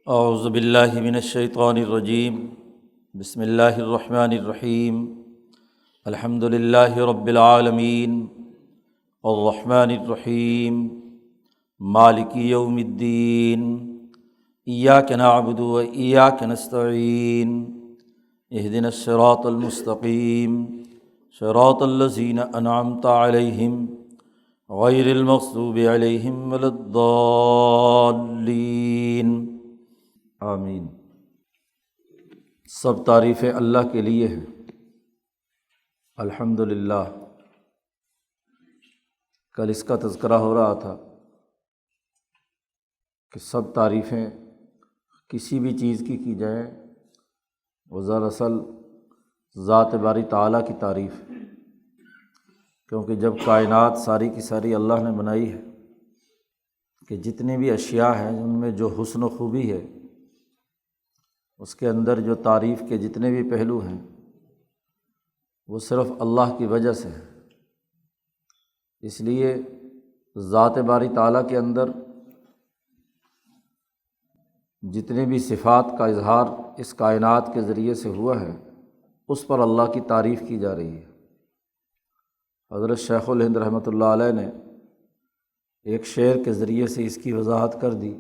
اعوذ باللہ من الشیطان الرجیم بسم اللہ الرحمن الرحیم الحمد للہ رب العالمین الرحمن الرحیم مالک یوم الدین ایاک نعبد و ایاک نستعین اہدنا الصراط المستقیم صراط الذین انعمت علیہم غیر المغضوب علیہم ولا الضالین آمین۔ سب تعریفیں اللہ کے لیے ہیں، الحمدللہ۔ کل اس کا تذکرہ ہو رہا تھا کہ سب تعریفیں کسی بھی چیز کی جائیں وہ دراصل ذات باری تعالیٰ کی تعریف ہے، کیونکہ جب کائنات ساری کی ساری اللہ نے بنائی ہے کہ جتنی بھی اشیاء ہیں ان میں جو حسن و خوبی ہے، اس کے اندر جو تعریف کے جتنے بھی پہلو ہیں وہ صرف اللہ کی وجہ سے ہے۔ اس لیے ذات باری تعالیٰ کے اندر جتنے بھی صفات کا اظہار اس کائنات کے ذریعے سے ہوا ہے اس پر اللہ کی تعریف کی جا رہی ہے۔ حضرت شیخ الہند رحمۃ اللہ علیہ نے ایک شعر کے ذریعے سے اس کی وضاحت کر دی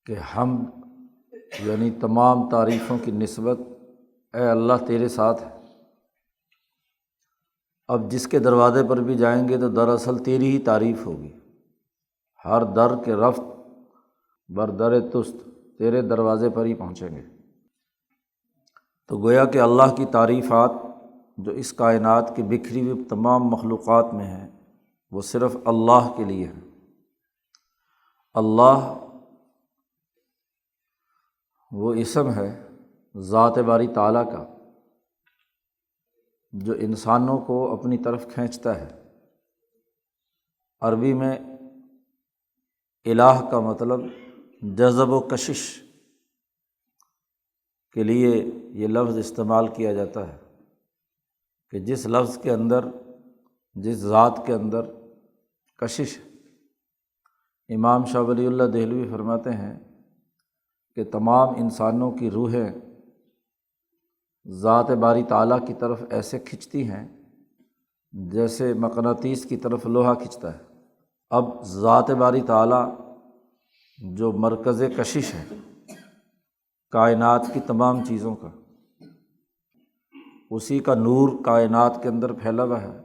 کہ ہم یعنی تمام تعریفوں کی نسبت اے اللہ تیرے ساتھ ہے۔ اب جس کے دروازے پر بھی جائیں گے تو دراصل تیری ہی تعریف ہوگی۔ ہر در کے رفت بر در تست، تیرے دروازے پر ہی پہنچیں گے۔ تو گویا کہ اللہ کی تعریفات جو اس کائنات کی بکھری ہوئی تمام مخلوقات میں ہیں وہ صرف اللہ کے لیے ہیں۔ اللہ وہ اسم ہے ذات باری تعالیٰ کا جو انسانوں کو اپنی طرف کھینچتا ہے۔ عربی میں الہ کا مطلب جذب و کشش کے لیے یہ لفظ استعمال کیا جاتا ہے کہ جس لفظ کے اندر، جس ذات کے اندر کشش ہے۔ امام شاہ ولی اللہ دہلوی فرماتے ہیں کہ تمام انسانوں کی روحیں ذات باری تعالیٰ کی طرف ایسے کھنچتی ہیں جیسے مقناطیس کی طرف لوہا کھنچتا ہے۔ اب ذات باری تعالیٰ جو مرکز کشش ہے کائنات کی تمام چیزوں کا، اسی کا نور کائنات کے اندر پھیلا ہوا ہے،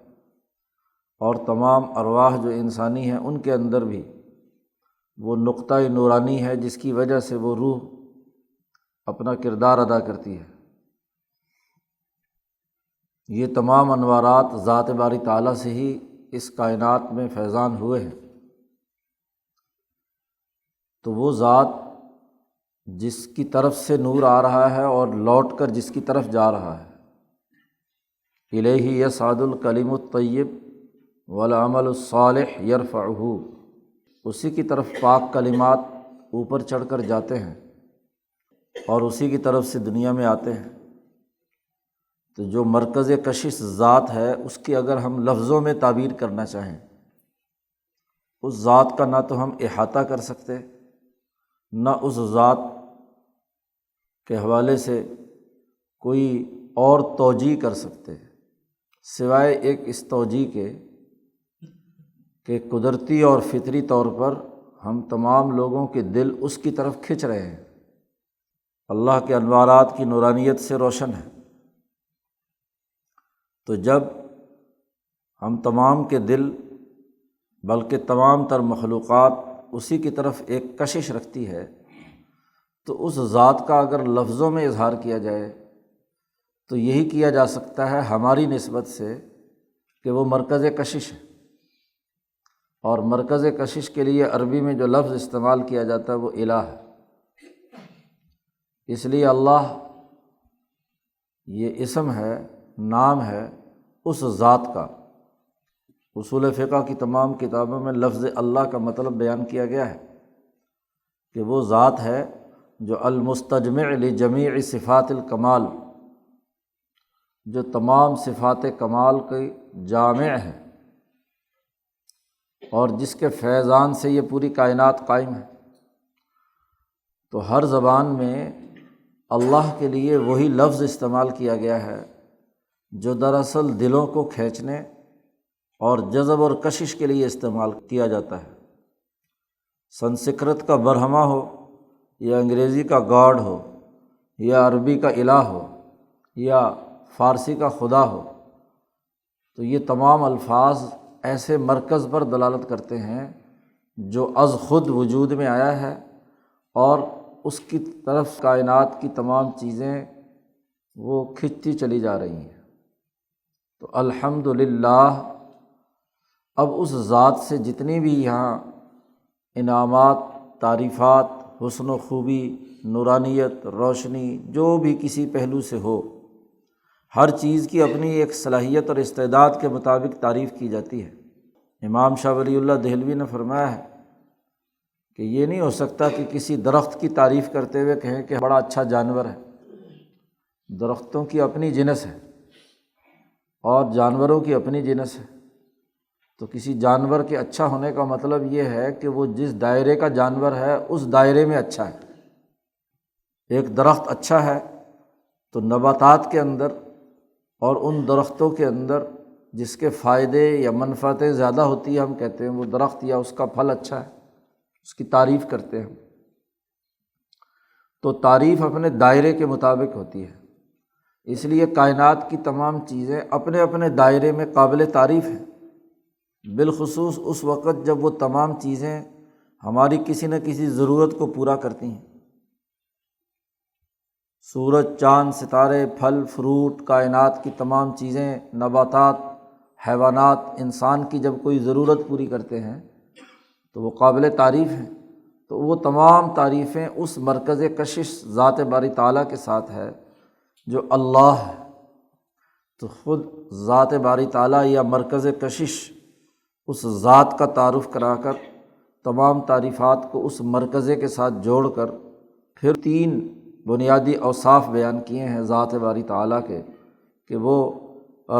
اور تمام ارواح جو انسانی ہیں ان کے اندر بھی وہ نقطہ نورانی ہے جس کی وجہ سے وہ روح اپنا کردار ادا کرتی ہے۔ یہ تمام انوارات ذات باری تعالیٰ سے ہی اس کائنات میں فیضان ہوئے ہیں۔ تو وہ ذات جس کی طرف سے نور آ رہا ہے اور لوٹ کر جس کی طرف جا رہا ہے، الیہ یصعد الکلم الطیب والعمل الصالح یرفعہ، اسی کی طرف پاک کلمات اوپر چڑھ کر جاتے ہیں اور اسی کی طرف سے دنیا میں آتے ہیں۔ تو جو مرکز کشش ذات ہے اس کی اگر ہم لفظوں میں تعبیر کرنا چاہیں، اس ذات کا نہ تو ہم احاطہ کر سکتے، نہ اس ذات کے حوالے سے کوئی اور توجیہ کر سکتے، سوائے ایک اس توجیہ کے کہ قدرتی اور فطری طور پر ہم تمام لوگوں کے دل اس کی طرف کھنچ رہے ہیں۔ اللہ کے انوارات کی نورانیت سے روشن ہے۔ تو جب ہم تمام کے دل بلکہ تمام تر مخلوقات اسی کی طرف ایک کشش رکھتی ہے، تو اس ذات کا اگر لفظوں میں اظہار کیا جائے تو یہی کیا جا سکتا ہے ہماری نسبت سے کہ وہ مرکز کشش ہے۔ اور مرکز کشش کے لیے عربی میں جو لفظ استعمال کیا جاتا ہے وہ الہ ہے۔ اس لیے اللہ یہ اسم ہے، نام ہے اس ذات کا۔ اصول فقہ کی تمام کتابوں میں لفظ اللہ کا مطلب بیان کیا گیا ہے کہ وہ ذات ہے جو المستجمع لجمیع صفات الکمال، جو تمام صفات کمال کے جامع ہے اور جس کے فیضان سے یہ پوری کائنات قائم ہے۔ تو ہر زبان میں اللہ کے لیے وہی لفظ استعمال کیا گیا ہے جو دراصل دلوں کو کھینچنے اور جذب اور کشش کے لیے استعمال کیا جاتا ہے۔ سنسکرت کا برہما ہو یا انگریزی کا گاڈ ہو یا عربی کا الہ ہو یا فارسی کا خدا ہو، تو یہ تمام الفاظ ایسے مرکز پر دلالت کرتے ہیں جو از خود وجود میں آیا ہے اور اس کی طرف کائنات کی تمام چیزیں وہ کھنچتی چلی جا رہی ہیں۔ تو الحمدللہ اب اس ذات سے جتنی بھی یہاں انعامات، تعریفات، حسن و خوبی، نورانیت، روشنی جو بھی کسی پہلو سے ہو، ہر چیز کی اپنی ایک صلاحیت اور استعداد کے مطابق تعریف کی جاتی ہے۔ امام شاہ ولی اللہ دہلوی نے فرمایا ہے کہ یہ نہیں ہو سکتا کہ کسی درخت کی تعریف کرتے ہوئے کہیں کہ بڑا اچھا جانور ہے۔ درختوں کی اپنی جنس ہے اور جانوروں کی اپنی جنس ہے، تو کسی جانور کے اچھا ہونے کا مطلب یہ ہے کہ وہ جس دائرے کا جانور ہے اس دائرے میں اچھا ہے۔ ایک درخت اچھا ہے تو نباتات کے اندر اور ان درختوں کے اندر جس کے فائدے یا منفعتیں زیادہ ہوتی ہیں، ہم کہتے ہیں وہ درخت یا اس کا پھل اچھا ہے، اس کی تعریف کرتے ہیں۔ تو تعریف اپنے دائرے کے مطابق ہوتی ہے، اس لیے کائنات کی تمام چیزیں اپنے اپنے دائرے میں قابل تعریف ہیں، بالخصوص اس وقت جب وہ تمام چیزیں ہماری کسی نہ کسی ضرورت کو پورا کرتی ہیں۔ سورج، چاند، ستارے، پھل، فروٹ، کائنات کی تمام چیزیں، نباتات، حیوانات، انسان کی جب کوئی ضرورت پوری کرتے ہیں تو وہ قابل تعریف ہیں۔ تو وہ تمام تعریفیں اس مرکز کشش ذات باری تعالیٰ کے ساتھ ہے جو اللہ ہے۔ تو خود ذات باری تعالیٰ یا مرکز کشش اس ذات کا تعارف کرا کر تمام تعریفات کو اس مرکزے کے ساتھ جوڑ کر پھر 3 بنیادی اوصاف بیان کیے ہیں ذات باری تعالیٰ کے کہ وہ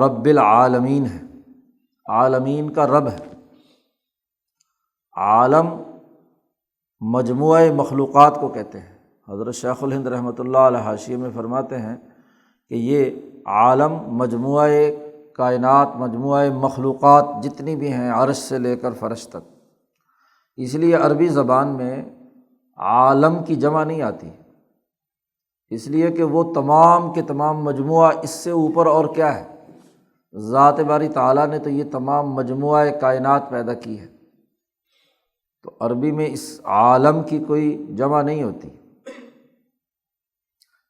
رب العالمین ہے، عالمین کا رب ہے۔ عالم مجموعہ مخلوقات کو کہتے ہیں۔ حضرت شیخ الہند رحمۃ اللہ علیہ حاشیے میں فرماتے ہیں کہ یہ عالم مجموعہ کائنات، مجموعہ مخلوقات جتنی بھی ہیں عرش سے لے کر فرش تک، اس لیے عربی زبان میں عالم کی جمع نہیں آتی، اس لیے کہ وہ تمام کے تمام مجموعہ، اس سے اوپر اور کیا ہے؟ ذات باری تعالیٰ نے تو یہ تمام مجموعہ کائنات پیدا کی ہے، تو عربی میں اس عالم کی کوئی جمع نہیں ہوتی،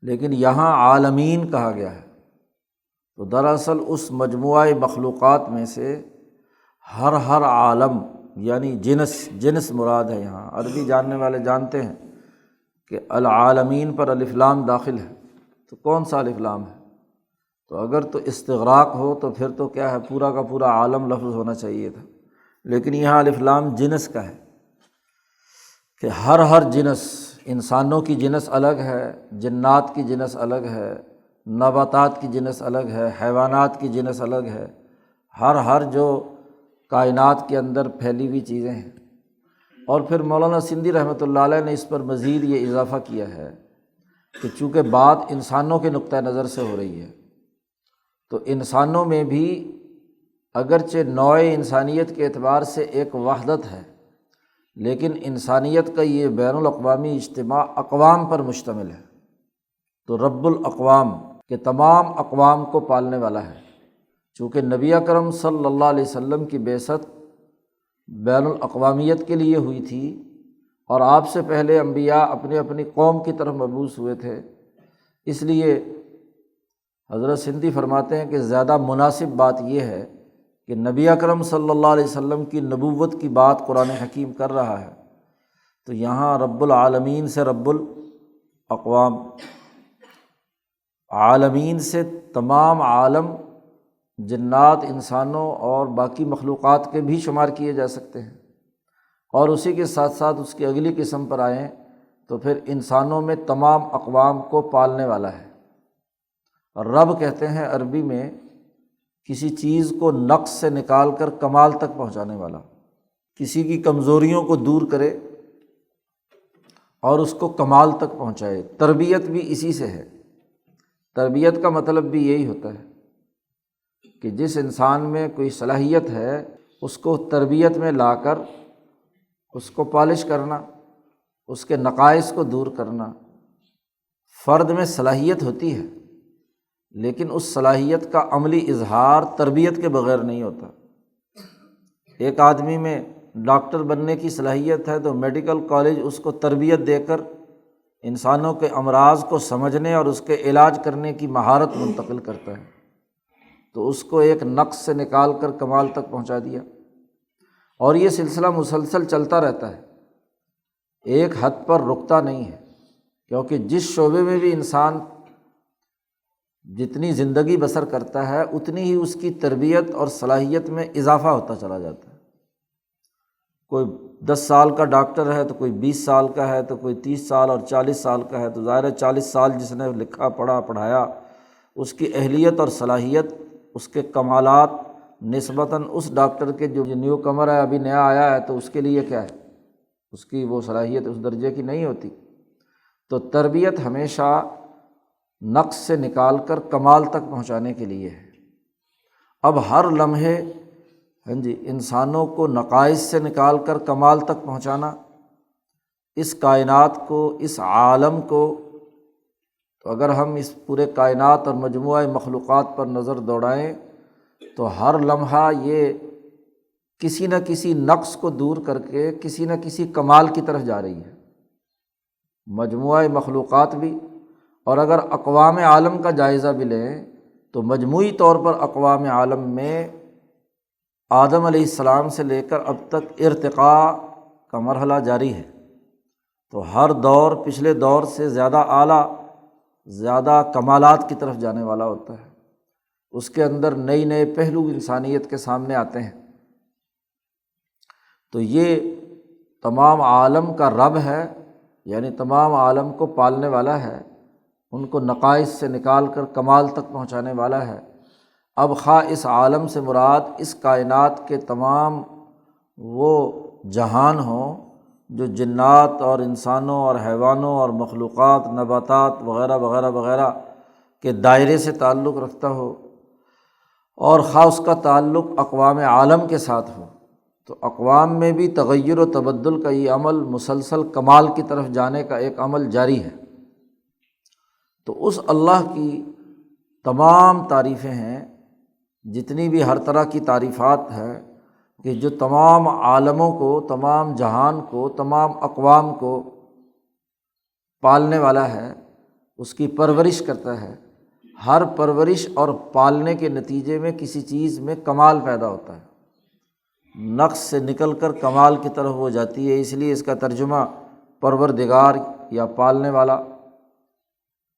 لیکن یہاں عالمین کہا گیا ہے۔ تو دراصل اس مجموعہ مخلوقات میں سے ہر عالم یعنی جنس مراد ہے۔ یہاں عربی جاننے والے جانتے ہیں کہ العالمین پر الف لام داخل ہے، تو کون سا الف لام ہے؟ تو اگر تو استغراق ہو تو پھر تو کیا ہے، پورا کا پورا عالم لفظ ہونا چاہیے تھا، لیکن یہاں الف لام جنس کا ہے کہ ہر جنس، انسانوں کی جنس الگ ہے، جنات کی جنس الگ ہے، نباتات کی جنس الگ ہے، حیوانات کی جنس الگ ہے، ہر جو کائنات کے اندر پھیلی ہوئی چیزیں ہیں۔ اور پھر مولانا سندھی رحمۃ اللہ علیہ نے اس پر مزید یہ اضافہ کیا ہے کہ چونکہ بات انسانوں کے نقطہ نظر سے ہو رہی ہے، تو انسانوں میں بھی اگرچہ نوع انسانیت کے اعتبار سے ایک وحدت ہے، لیکن انسانیت کا یہ بین الاقوامی اجتماع اقوام پر مشتمل ہے۔ تو رب الاقوام کہ تمام اقوام کو پالنے والا ہے، چونکہ نبی اکرم صلی اللہ علیہ وسلم کی بعثت بین الاقوامیت کے لیے ہوئی تھی، اور آپ سے پہلے انبیاء اپنی اپنی قوم کی طرف مبعوث ہوئے تھے، اس لیے حضرت سندھی فرماتے ہیں کہ زیادہ مناسب بات یہ ہے کہ نبی اکرم صلی اللہ علیہ وسلم کی نبوت کی بات قرآن حکیم کر رہا ہے، تو یہاں رب العالمین سے رب الاقوام، عالمین سے تمام عالم، جنات، انسانوں اور باقی مخلوقات کے بھی شمار کیے جا سکتے ہیں، اور اسی کے ساتھ ساتھ اس کی اگلی قسم پر آئیں تو پھر انسانوں میں تمام اقوام کو پالنے والا ہے۔ رب کہتے ہیں عربی میں کسی چیز کو نقص سے نکال کر کمال تک پہنچانے والا، کسی کی کمزوریوں کو دور کرے اور اس کو کمال تک پہنچائے۔ تربیت بھی اسی سے ہے۔ تربیت کا مطلب بھی یہی ہوتا ہے کہ جس انسان میں کوئی صلاحیت ہے اس کو تربیت میں لا کر اس کو پالش کرنا، اس کے نقائص کو دور کرنا۔ فرد میں صلاحیت ہوتی ہے لیکن اس صلاحیت کا عملی اظہار تربیت کے بغیر نہیں ہوتا۔ ایک آدمی میں ڈاکٹر بننے کی صلاحیت ہے تو میڈیکل کالج اس کو تربیت دے کر انسانوں کے امراض کو سمجھنے اور اس کے علاج کرنے کی مہارت منتقل کرتا ہے، تو اس کو ایک نقص سے نکال کر کمال تک پہنچا دیا۔ اور یہ سلسلہ مسلسل چلتا رہتا ہے، ایک حد پر رکتا نہیں ہے، کیونکہ جس شعبے میں بھی انسان جتنی زندگی بسر کرتا ہے اتنی ہی اس کی تربیت اور صلاحیت میں اضافہ ہوتا چلا جاتا ہے۔ کوئی 10 سال کا ڈاکٹر ہے تو کوئی 20 سال کا ہے، تو کوئی 30 سال اور 40 سال کا ہے، تو ظاہر ہے 40 سال جس نے لکھا پڑھا پڑھایا اس کی اہلیت اور صلاحیت، اس کے کمالات نسبتاً اس ڈاکٹر کے جو نیو کمر ہے، ابھی نیا آیا ہے، تو اس کے لیے کیا ہے، اس کی وہ صلاحیت اس درجے کی نہیں ہوتی۔ تو تربیت ہمیشہ نقص سے نکال کر کمال تک پہنچانے کے لیے ہے۔ اب ہر لمحے انسانوں کو نقائص سے نکال کر کمال تک پہنچانا، اس کائنات کو، اس عالم کو، تو اگر ہم اس پورے کائنات اور مجموعہ مخلوقات پر نظر دوڑائیں تو ہر لمحہ یہ کسی نہ کسی نقص کو دور کر کے کسی نہ کسی کمال کی طرف جا رہی ہے، مجموعہ مخلوقات بھی۔ اور اگر اقوام عالم کا جائزہ بھی لیں تو مجموعی طور پر اقوام عالم میں آدم علیہ السلام سے لے کر اب تک ارتقاء کا مرحلہ جاری ہے، تو ہر دور پچھلے دور سے زیادہ اعلیٰ، زیادہ کمالات کی طرف جانے والا ہوتا ہے۔ اس کے اندر نئی نئے پہلو انسانیت کے سامنے آتے ہیں۔ تو یہ تمام عالم کا رب ہے، یعنی تمام عالم کو پالنے والا ہے، ان کو نقائص سے نکال کر کمال تک پہنچانے والا ہے۔ اب خواہ اس عالم سے مراد اس کائنات کے تمام وہ جہان ہوں جو جنات اور انسانوں اور حیوانوں اور مخلوقات، نباتات وغیرہ وغیرہ وغیرہ کے دائرے سے تعلق رکھتا ہو، اور خواہ اس کا تعلق اقوام عالم کے ساتھ ہو، تو اقوام میں بھی تغیر و تبدل کا یہ عمل مسلسل کمال کی طرف جانے کا ایک عمل جاری ہے۔ تو اس اللہ کی تمام تعریفیں ہیں، جتنی بھی ہر طرح کی تعریفات ہیں، کہ جو تمام عالموں کو، تمام جہان کو، تمام اقوام کو پالنے والا ہے، اس کی پرورش کرتا ہے۔ ہر پرورش اور پالنے کے نتیجے میں کسی چیز میں کمال پیدا ہوتا ہے، نقص سے نکل کر کمال کی طرف وہ جاتی ہے۔ اس لیے اس کا ترجمہ پروردگار یا پالنے والا،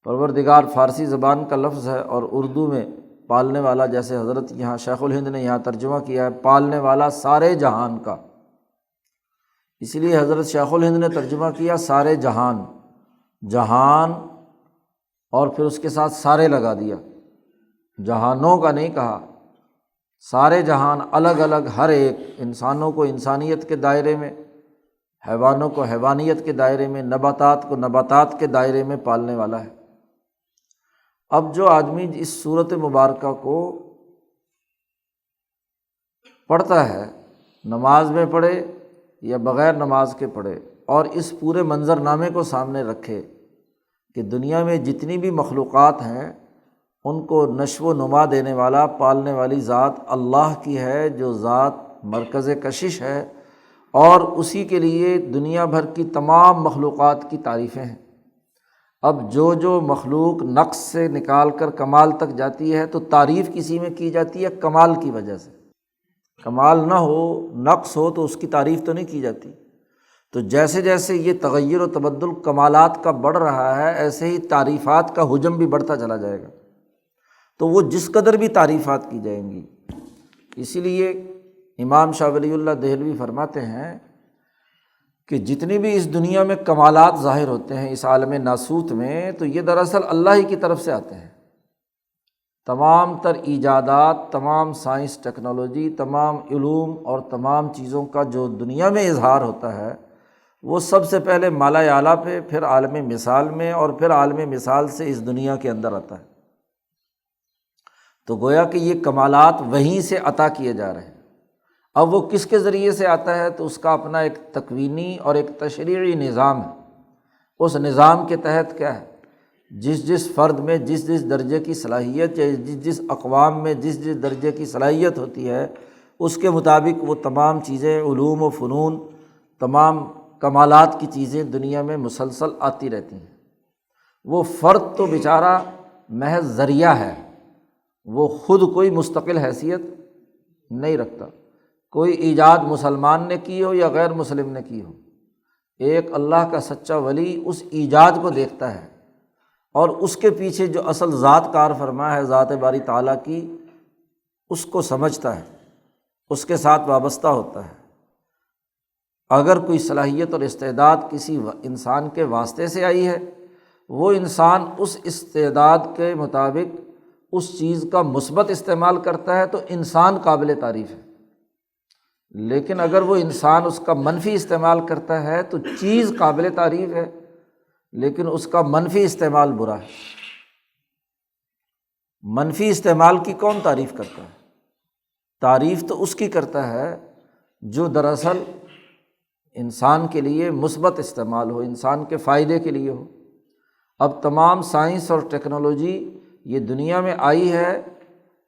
پروردگار فارسی زبان کا لفظ ہے، اور اردو میں پالنے والا، جیسے حضرت یہاں شیخ الہند نے یہاں ترجمہ کیا ہے پالنے والا سارے جہان کا، اس لیے حضرت شیخ الہند نے ترجمہ کیا سارے جہان، جہان اور پھر اس کے ساتھ سارے لگا دیا، جہانوں کا نہیں کہا، سارے جہان الگ الگ، ہر ایک انسانوں کو انسانیت کے دائرے میں، حیوانوں کو حیوانیت کے دائرے میں، نباتات کو نباتات کے دائرے میں پالنے والا ہے۔ اب جو آدمی اس صورت مبارکہ کو پڑھتا ہے، نماز میں پڑھے یا بغیر نماز کے پڑھے، اور اس پورے منظرنامے کو سامنے رکھے کہ دنیا میں جتنی بھی مخلوقات ہیں ان کو نشو و نما دینے والا، پالنے والی ذات اللہ کی ہے، جو ذات مرکز کشش ہے، اور اسی کے لیے دنیا بھر کی تمام مخلوقات کی تعریفیں ہیں۔ اب جو جو مخلوق نقص سے نکال کر کمال تک جاتی ہے تو تعریف کسی میں کی جاتی ہے کمال کی وجہ سے، کمال نہ ہو، نقص ہو تو اس کی تعریف تو نہیں کی جاتی۔ تو جیسے جیسے یہ تغیر و تبدل کمالات کا بڑھ رہا ہے، ایسے ہی تعریفات کا حجم بھی بڑھتا چلا جائے گا، تو وہ جس قدر بھی تعریفات کی جائیں گی۔ اسی لیے امام شاہ ولی اللہ دہلوی فرماتے ہیں کہ جتنی بھی اس دنیا میں کمالات ظاہر ہوتے ہیں اس عالم ناسوت میں، تو یہ دراصل اللہ ہی کی طرف سے آتے ہیں۔ تمام تر ایجادات، تمام سائنس، ٹیکنالوجی، تمام علوم اور تمام چیزوں کا جو دنیا میں اظہار ہوتا ہے، وہ سب سے پہلے مالا اعلیٰ پہ، پھر عالم مثال میں، اور پھر عالم مثال سے اس دنیا کے اندر آتا ہے۔ تو گویا کہ یہ کمالات وہیں سے عطا کیے جا رہے ہیں۔ اب وہ کس کے ذریعے سے آتا ہے؟ تو اس کا اپنا ایک تکوینی اور ایک تشریعی نظام ہے۔ اس نظام کے تحت کیا ہے، جس جس فرد میں جس جس درجے کی صلاحیت یا جس جس اقوام میں جس جس درجے کی صلاحیت ہوتی ہے، اس کے مطابق وہ تمام چیزیں، علوم و فنون، تمام کمالات کی چیزیں دنیا میں مسلسل آتی رہتی ہیں۔ وہ فرد تو بیچارہ محض ذریعہ ہے، وہ خود کوئی مستقل حیثیت نہیں رکھتا۔ کوئی ایجاد مسلمان نے کی ہو یا غیر مسلم نے کی ہو، ایک اللہ کا سچا ولی اس ایجاد کو دیکھتا ہے اور اس کے پیچھے جو اصل ذات کار فرما ہے ذات باری تعالیٰ کی، اس کو سمجھتا ہے، اس کے ساتھ وابستہ ہوتا ہے۔ اگر کوئی صلاحیت اور استعداد کسی انسان کے واسطے سے آئی ہے، وہ انسان اس استعداد کے مطابق اس چیز کا مثبت استعمال کرتا ہے تو انسان قابل تعریف ہے۔ لیکن اگر وہ انسان اس کا منفی استعمال کرتا ہے تو چیز قابل تعریف ہے لیکن اس کا منفی استعمال برا ہے۔ منفی استعمال کی کون تعریف کرتا ہے؟ تعریف تو اس کی کرتا ہے جو دراصل انسان کے لیے مثبت استعمال ہو، انسان کے فائدے کے لیے ہو۔ اب تمام سائنس اور ٹیکنالوجی یہ دنیا میں آئی ہے،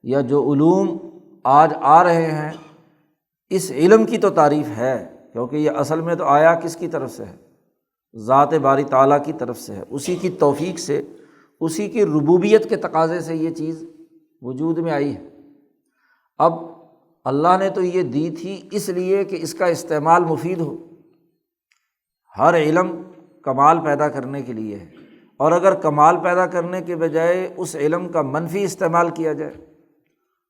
یا جو علوم آج آ رہے ہیں، اس علم کی تو تعریف ہے، کیونکہ یہ اصل میں تو آیا کس کی طرف سے ہے؟ ذات باری تعالیٰ کی طرف سے ہے، اسی کی توفیق سے، اسی کی ربوبیت کے تقاضے سے یہ چیز وجود میں آئی ہے۔ اب اللہ نے تو یہ دی تھی اس لیے کہ اس کا استعمال مفید ہو۔ ہر علم کمال پیدا کرنے کے لیے ہے، اور اگر کمال پیدا کرنے کے بجائے اس علم کا منفی استعمال کیا جائے،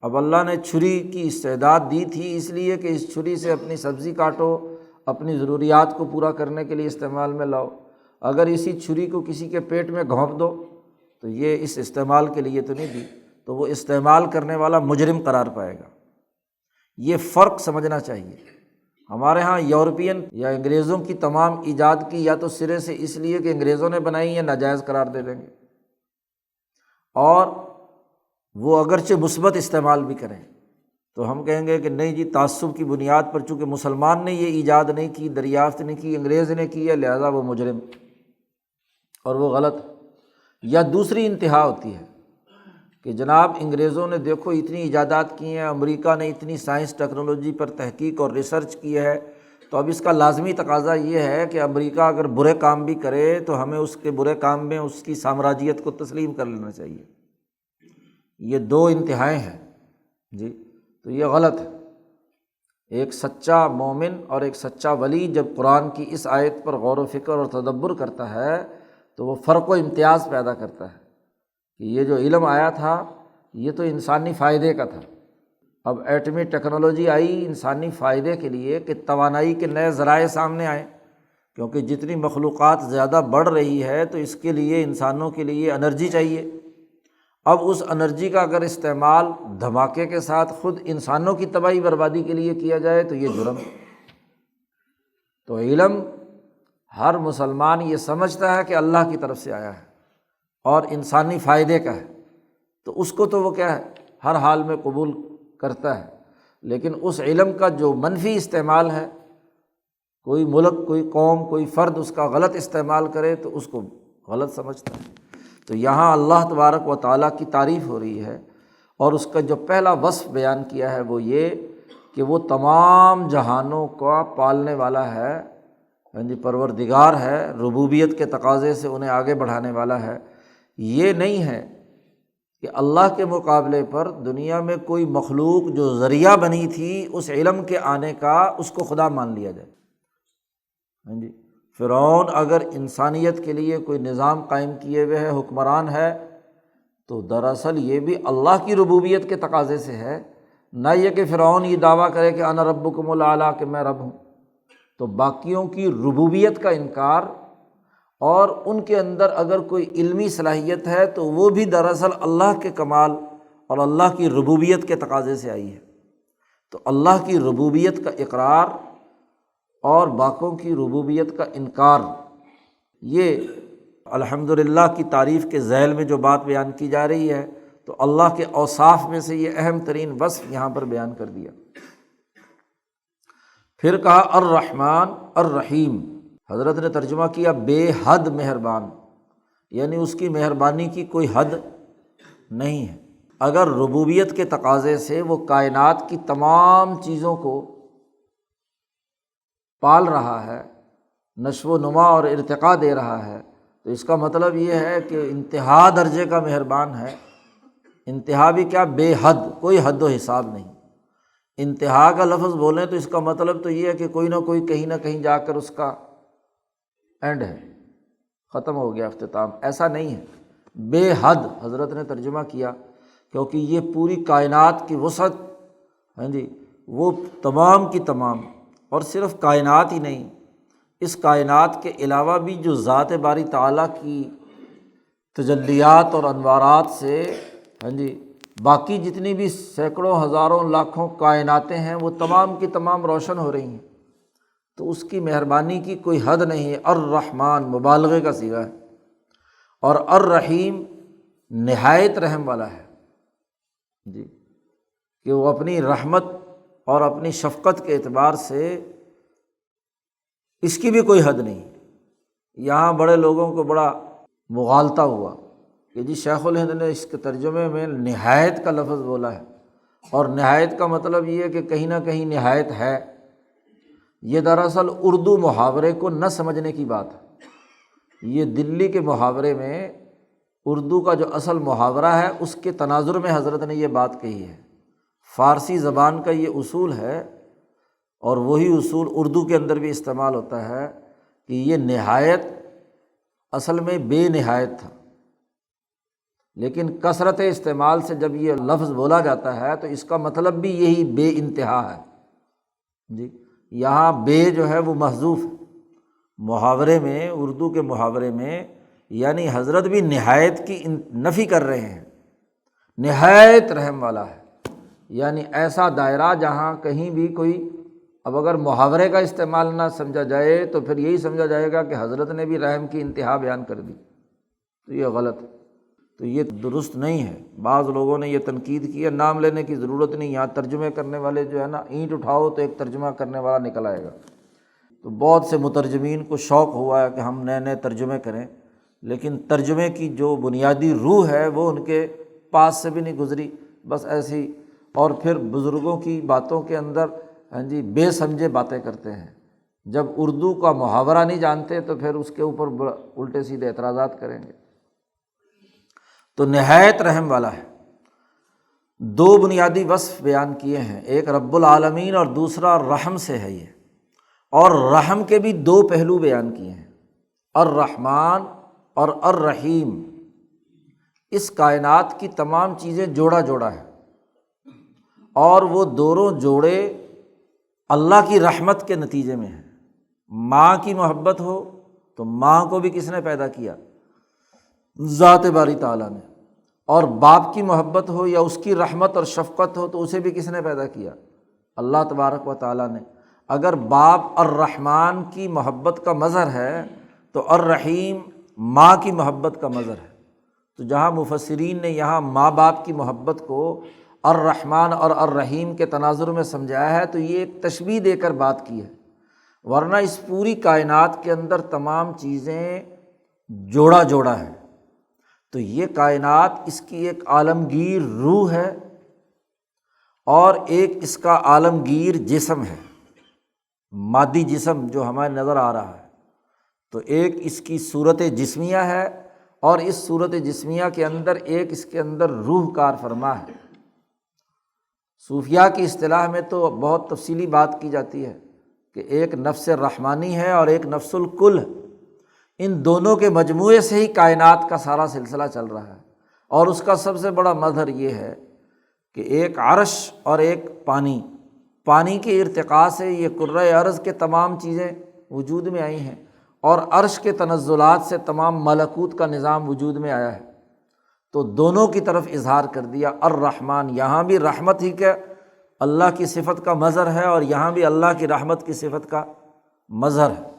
اب اللہ نے چھری کی استعداد دی تھی اس لیے کہ اس چھری سے اپنی سبزی کاٹو، اپنی ضروریات کو پورا کرنے کے لیے استعمال میں لاؤ، اگر اسی چھری کو کسی کے پیٹ میں گھونپ دو تو یہ اس استعمال کے لیے تو نہیں دی، تو وہ استعمال کرنے والا مجرم قرار پائے گا۔ یہ فرق سمجھنا چاہیے۔ ہمارے ہاں یورپین یا انگریزوں کی تمام ایجاد کی یا تو سرے سے اس لیے کہ انگریزوں نے بنائی ہے ناجائز قرار دے دیں گے، اور وہ اگرچہ مثبت استعمال بھی کریں تو ہم کہیں گے کہ نہیں جی، تعصب کی بنیاد پر چونکہ مسلمان نے یہ ایجاد نہیں کی، دریافت نہیں کی، انگریز نے کی ہے، لہذا وہ مجرم، اور وہ غلط۔ یا دوسری انتہا ہوتی ہے کہ جناب انگریزوں نے دیکھو اتنی ایجادات کی ہیں، امریکہ نے اتنی سائنس ٹیکنالوجی پر تحقیق اور ریسرچ کی ہے، تو اب اس کا لازمی تقاضا یہ ہے کہ امریکہ اگر برے کام بھی کرے تو ہمیں اس کے برے کام میں اس کی سامراجیت کو تسلیم کر لینا چاہیے۔ یہ دو انتہائیں ہیں جی، تو یہ غلط ہے۔ ایک سچا مومن اور ایک سچا ولی جب قرآن کی اس آیت پر غور و فکر اور تدبر کرتا ہے تو وہ فرق و امتیاز پیدا کرتا ہے کہ یہ جو علم آیا تھا یہ تو انسانی فائدے کا تھا، اب ایٹمی ٹیکنالوجی آئی انسانی فائدے کے لیے کہ توانائی کے نئے ذرائع سامنے آئے، کیونکہ جتنی مخلوقات زیادہ بڑھ رہی ہے تو اس کے لیے انسانوں کے لیے انرجی چاہیے۔ اب اس انرجی کا اگر استعمال دھماکے کے ساتھ خود انسانوں کی تباہی بربادی کے لیے کیا جائے تو یہ جرم ہے۔ تو علم ہر مسلمان یہ سمجھتا ہے کہ اللہ کی طرف سے آیا ہے اور انسانی فائدے کا ہے، تو اس کو تو وہ کیا ہے، ہر حال میں قبول کرتا ہے۔ لیکن اس علم کا جو منفی استعمال ہے، کوئی ملک، کوئی قوم، کوئی فرد اس کا غلط استعمال کرے تو اس کو غلط سمجھتا ہے۔ تو یہاں اللہ تبارک و تعالیٰ کی تعریف ہو رہی ہے، اور اس کا جو پہلا وصف بیان کیا ہے وہ یہ کہ وہ تمام جہانوں کا پالنے والا ہے، یعنی پروردگار ہے، ربوبیت کے تقاضے سے انہیں آگے بڑھانے والا ہے۔ یہ نہیں ہے کہ اللہ کے مقابلے پر دنیا میں کوئی مخلوق جو ذریعہ بنی تھی اس علم کے آنے کا، اس کو خدا مان لیا جائے۔ ہاں جی، فرعون اگر انسانیت کے لیے کوئی نظام قائم کیے ہوئے ہے، حکمران ہے، تو دراصل یہ بھی اللہ کی ربوبیت کے تقاضے سے ہے، نہ یہ کہ فرعون یہ دعویٰ کرے کہ انا ربکم الاعلیٰ، کہ میں رب ہوں۔ تو باقیوں کی ربوبیت کا انکار، اور ان کے اندر اگر کوئی علمی صلاحیت ہے تو وہ بھی دراصل اللہ کے کمال اور اللہ کی ربوبیت کے تقاضے سے آئی ہے۔ تو اللہ کی ربوبیت کا اقرار اور باقوں کی ربوبیت کا انکار، یہ الحمدللہ کی تعریف کے ذیل میں جو بات بیان کی جا رہی ہے، تو اللہ کے اوصاف میں سے یہ اہم ترین وصف یہاں پر بیان کر دیا۔ پھر کہا الرحمن الرحیم، حضرت نے ترجمہ کیا بے حد مہربان، یعنی اس کی مہربانی کی کوئی حد نہیں ہے۔ اگر ربوبیت کے تقاضے سے وہ کائنات کی تمام چیزوں کو پال رہا ہے، نشو و نما اور ارتقاء دے رہا ہے، تو اس کا مطلب یہ ہے کہ انتہا درجے کا مہربان ہے۔ انتہا بھی کیا، بے حد، کوئی حد و حساب نہیں۔ انتہا کا لفظ بولیں تو اس کا مطلب تو یہ ہے کہ کوئی نہ کوئی کہیں نہ کہیں جا کر اس کا اینڈ ہے، ختم ہو گیا، اختتام، ایسا نہیں ہے۔ بے حد حضرت نے ترجمہ کیا کیونکہ یہ پوری کائنات کی وسعت، ہاں جی، وہ تمام کی تمام، اور صرف کائنات ہی نہیں، اس کائنات کے علاوہ بھی جو ذات باری تعالیٰ کی تجلیات اور انوارات سے، ہاں جی، باقی جتنی بھی سینکڑوں ہزاروں لاکھوں کائناتیں ہیں وہ تمام کی تمام روشن ہو رہی ہیں، تو اس کی مہربانی کی کوئی حد نہیں ہے۔ الرحمن مبالغے کا صیغہ ہے، اور الرحیم نہایت رحم والا ہے، جی، کہ وہ اپنی رحمت اور اپنی شفقت کے اعتبار سے اس کی بھی کوئی حد نہیں۔ یہاں بڑے لوگوں کو بڑا مغالطہ ہوا کہ جی شیخ الہند نے اس کے ترجمے میں نہایت کا لفظ بولا ہے، اور نہایت کا مطلب یہ ہے کہ کہیں نہ کہیں نہایت ہے۔ یہ دراصل اردو محاورے کو نہ سمجھنے کی بات ہے۔ یہ دلی کے محاورے میں اردو کا جو اصل محاورہ ہے اس کے تناظر میں حضرت نے یہ بات کہی ہے۔ فارسی زبان کا یہ اصول ہے، اور وہی اصول اردو کے اندر بھی استعمال ہوتا ہے کہ یہ نہایت اصل میں بے نہایت تھا، لیکن کثرت استعمال سے جب یہ لفظ بولا جاتا ہے تو اس کا مطلب بھی یہی بے انتہا ہے، جی۔ یہاں بے جو ہے وہ محذوف ہے محاورے میں، اردو کے محاورے میں، یعنی حضرت بھی نہایت کی نفی کر رہے ہیں۔ نہایت رحم والا ہے، یعنی ایسا دائرہ جہاں کہیں بھی کوئی، اب اگر محاورے کا استعمال نہ سمجھا جائے تو پھر یہی سمجھا جائے گا کہ حضرت نے بھی رحم کی انتہا بیان کر دی، تو یہ غلط ہے، تو یہ درست نہیں ہے۔ بعض لوگوں نے یہ تنقید کی ہے، نام لینے کی ضرورت نہیں، یہاں ترجمے کرنے والے جو ہے نا، اینٹ اٹھاؤ تو ایک ترجمہ کرنے والا نکل آئے گا۔ تو بہت سے مترجمین کو شوق ہوا ہے کہ ہم نئے نئے ترجمے کریں، لیکن ترجمے کی جو بنیادی روح ہے وہ ان کے پاس سے بھی نہیں گزری، بس ایسی، اور پھر بزرگوں کی باتوں کے اندر، ہاں جی، بے سمجھے باتیں کرتے ہیں۔ جب اردو کا محاورہ نہیں جانتے تو پھر اس کے اوپر الٹے سیدھے اعتراضات کریں گے۔ تو نہایت رحم والا ہے۔ دو بنیادی وصف بیان کیے ہیں، ایک رب العالمین اور دوسرا رحم سے ہے یہ، اور رحم کے بھی دو پہلو بیان کیے ہیں، الرحمن اور الرحیم۔ اس کائنات کی تمام چیزیں جوڑا جوڑا ہے، اور وہ دونوں جوڑے اللہ کی رحمت کے نتیجے میں ہیں۔ ماں کی محبت ہو تو ماں کو بھی کس نے پیدا کیا؟ ذات باری تعالیٰ نے، اور باپ کی محبت ہو یا اس کی رحمت اور شفقت ہو تو اسے بھی کس نے پیدا کیا؟ اللہ تبارک و تعالیٰ نے۔ اگر باپ الرحمن کی محبت کا مظہر ہے تو الرحیم ماں کی محبت کا مظہر ہے۔ تو جہاں مفسرین نے یہاں ماں باپ کی محبت کو الرحمن اور الرحیم کے تناظر میں سمجھایا ہے تو یہ ایک تشبیہ دے کر بات کی ہے، ورنہ اس پوری کائنات کے اندر تمام چیزیں جوڑا جوڑا ہے۔ تو یہ کائنات، اس کی ایک عالمگیر روح ہے اور ایک اس کا عالمگیر جسم ہے، مادی جسم جو ہمیں نظر آ رہا ہے۔ تو ایک اس کی صورت جسمیہ ہے، اور اس صورت جسمیہ کے اندر ایک اس کے اندر روح کار فرما ہے۔ صوفیاء کی اصطلاح میں تو بہت تفصیلی بات کی جاتی ہے کہ ایک نفس رحمانی ہے اور ایک نفس الکل ہے، ان دونوں کے مجموعے سے ہی کائنات کا سارا سلسلہ چل رہا ہے۔ اور اس کا سب سے بڑا مظہر یہ ہے کہ ایک عرش اور ایک پانی کے ارتقاء سے یہ کرۂ ارض کے تمام چیزیں وجود میں آئی ہیں، اور عرش کے تنزلات سے تمام ملکوت کا نظام وجود میں آیا ہے۔ تو دونوں کی طرف اظہار کر دیا الرحمن، یہاں بھی رحمت ہی کا اللہ کی صفت کا مظہر ہے، اور یہاں بھی اللہ کی رحمت کی صفت کا مظہر ہے۔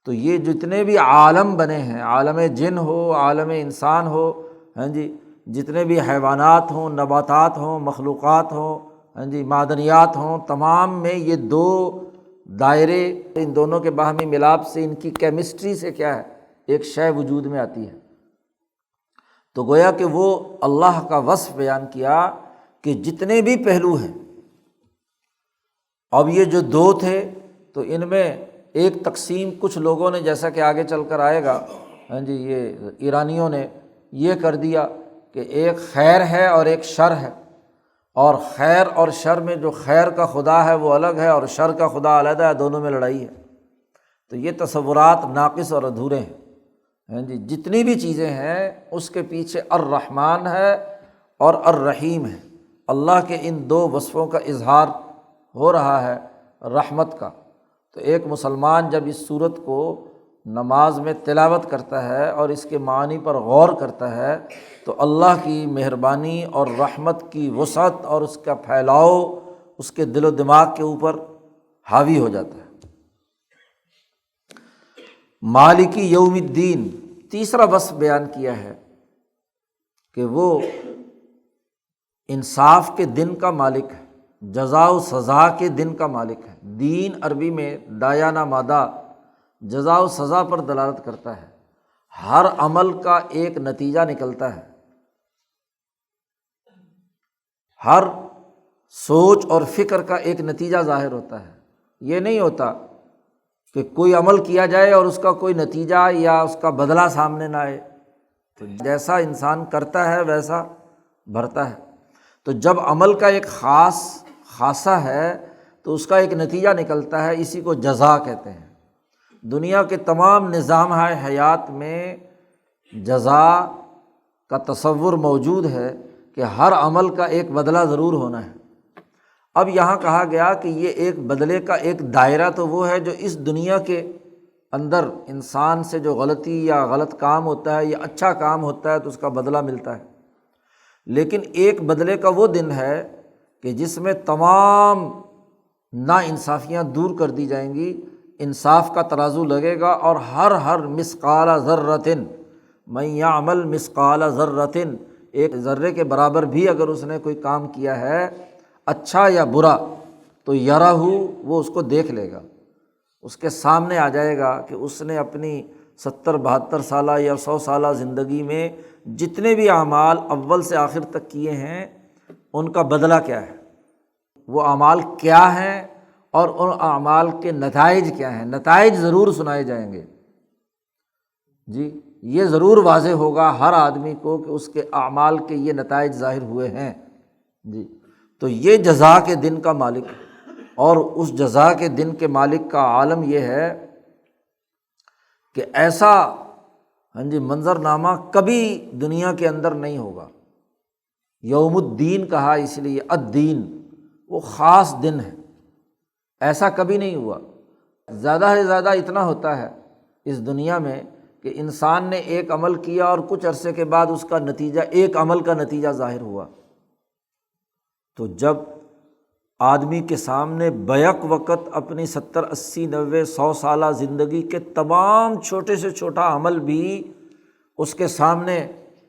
تو یہ جتنے بھی عالم بنے ہیں، عالم جن ہو، عالم انسان ہو، ہاں جی، جتنے بھی حیوانات ہوں، نباتات ہوں، مخلوقات ہوں، ہاں جی، معدنیات ہوں، تمام میں یہ دو دائرے، ان دونوں کے باہمی ملاپ سے، ان کی کیمسٹری سے کیا ہے، ایک شے وجود میں آتی ہے۔ تو گویا کہ وہ اللہ کا وصف بیان کیا کہ جتنے بھی پہلو ہیں، اب یہ جو دو تھے تو ان میں ایک تقسیم کچھ لوگوں نے، جیسا کہ آگے چل کر آئے گا، ہاں جی، یہ ایرانیوں نے یہ کر دیا کہ ایک خیر ہے اور ایک شر ہے، اور خیر اور شر میں جو خیر کا خدا ہے وہ الگ ہے اور شر کا خدا علیحدہ ہے، دونوں میں لڑائی ہے۔ تو یہ تصورات ناقص اور ادھورے ہیں، ہاں جی، جتنی بھی چیزیں ہیں اس کے پیچھے الرحمن ہے اور الرحیم ہے، اللہ کے ان دو وصفوں کا اظہار ہو رہا ہے، رحمت کا۔ تو ایک مسلمان جب اس صورت کو نماز میں تلاوت کرتا ہے اور اس کے معنی پر غور کرتا ہے تو اللہ کی مہربانی اور رحمت کی وسعت اور اس کا پھیلاؤ اس کے دل و دماغ کے اوپر حاوی ہو جاتا ہے۔ مالکی یوم الدین، تیسرا وصف بیان کیا ہے کہ وہ انصاف کے دن کا مالک ہے، جزا و سزا کے دن کا مالک ہے۔ دین عربی میں دایانہ مادہ جزا و سزا پر دلالت کرتا ہے، ہر عمل کا ایک نتیجہ نکلتا ہے، ہر سوچ اور فکر کا ایک نتیجہ ظاہر ہوتا ہے۔ یہ نہیں ہوتا کہ کوئی عمل کیا جائے اور اس کا کوئی نتیجہ یا اس کا بدلہ سامنے نہ آئے، تو جیسا انسان کرتا ہے ویسا بھرتا ہے۔ تو جب عمل کا ایک خاصہ ہے تو اس کا ایک نتیجہ نکلتا ہے، اسی کو جزا کہتے ہیں۔ دنیا کے تمام نظام حیات میں جزا کا تصور موجود ہے کہ ہر عمل کا ایک بدلہ ضرور ہونا ہے۔ اب یہاں کہا گیا کہ یہ ایک بدلے کا ایک دائرہ تو وہ ہے جو اس دنیا کے اندر انسان سے جو غلطی یا غلط کام ہوتا ہے یا اچھا کام ہوتا ہے تو اس کا بدلہ ملتا ہے، لیکن ایک بدلے کا وہ دن ہے کہ جس میں تمام ناانصافیاں دور کر دی جائیں گی، انصاف کا ترازو لگے گا، اور ہر مثقال ذرۃ من یعمل مثقال ذرۃ، ایک ذرے کے برابر بھی اگر اس نے کوئی کام کیا ہے اچھا یا برا تو یرہ، وہ اس کو دیکھ لے گا، اس کے سامنے آ جائے گا کہ اس نے اپنی 70-72 سالہ یا 100 سالہ زندگی میں جتنے بھی اعمال اول سے آخر تک کیے ہیں ان کا بدلہ کیا ہے، وہ اعمال کیا ہیں اور ان اعمال کے نتائج کیا ہیں۔ نتائج ضرور سنائے جائیں گے، جی، یہ ضرور واضح ہوگا ہر آدمی کو کہ اس کے اعمال کے یہ نتائج ظاہر ہوئے ہیں، جی۔ تو یہ جزا کے دن کا مالک ہے، اور اس جزا کے دن کے مالک کا عالم یہ ہے کہ ایسا منظرنامہ کبھی دنیا کے اندر نہیں ہوگا۔ یوم الدین کہا اس لیے، الدین وہ خاص دن ہے، ایسا کبھی نہیں ہوا۔ زیادہ سے زیادہ اتنا ہوتا ہے اس دنیا میں کہ انسان نے ایک عمل کیا اور کچھ عرصے کے بعد اس کا نتیجہ، ایک عمل کا نتیجہ ظاہر ہوا۔ تو جب آدمی کے سامنے بیک وقت اپنی 70 80 90 100 سالہ زندگی کے تمام چھوٹے سے چھوٹا عمل بھی اس کے سامنے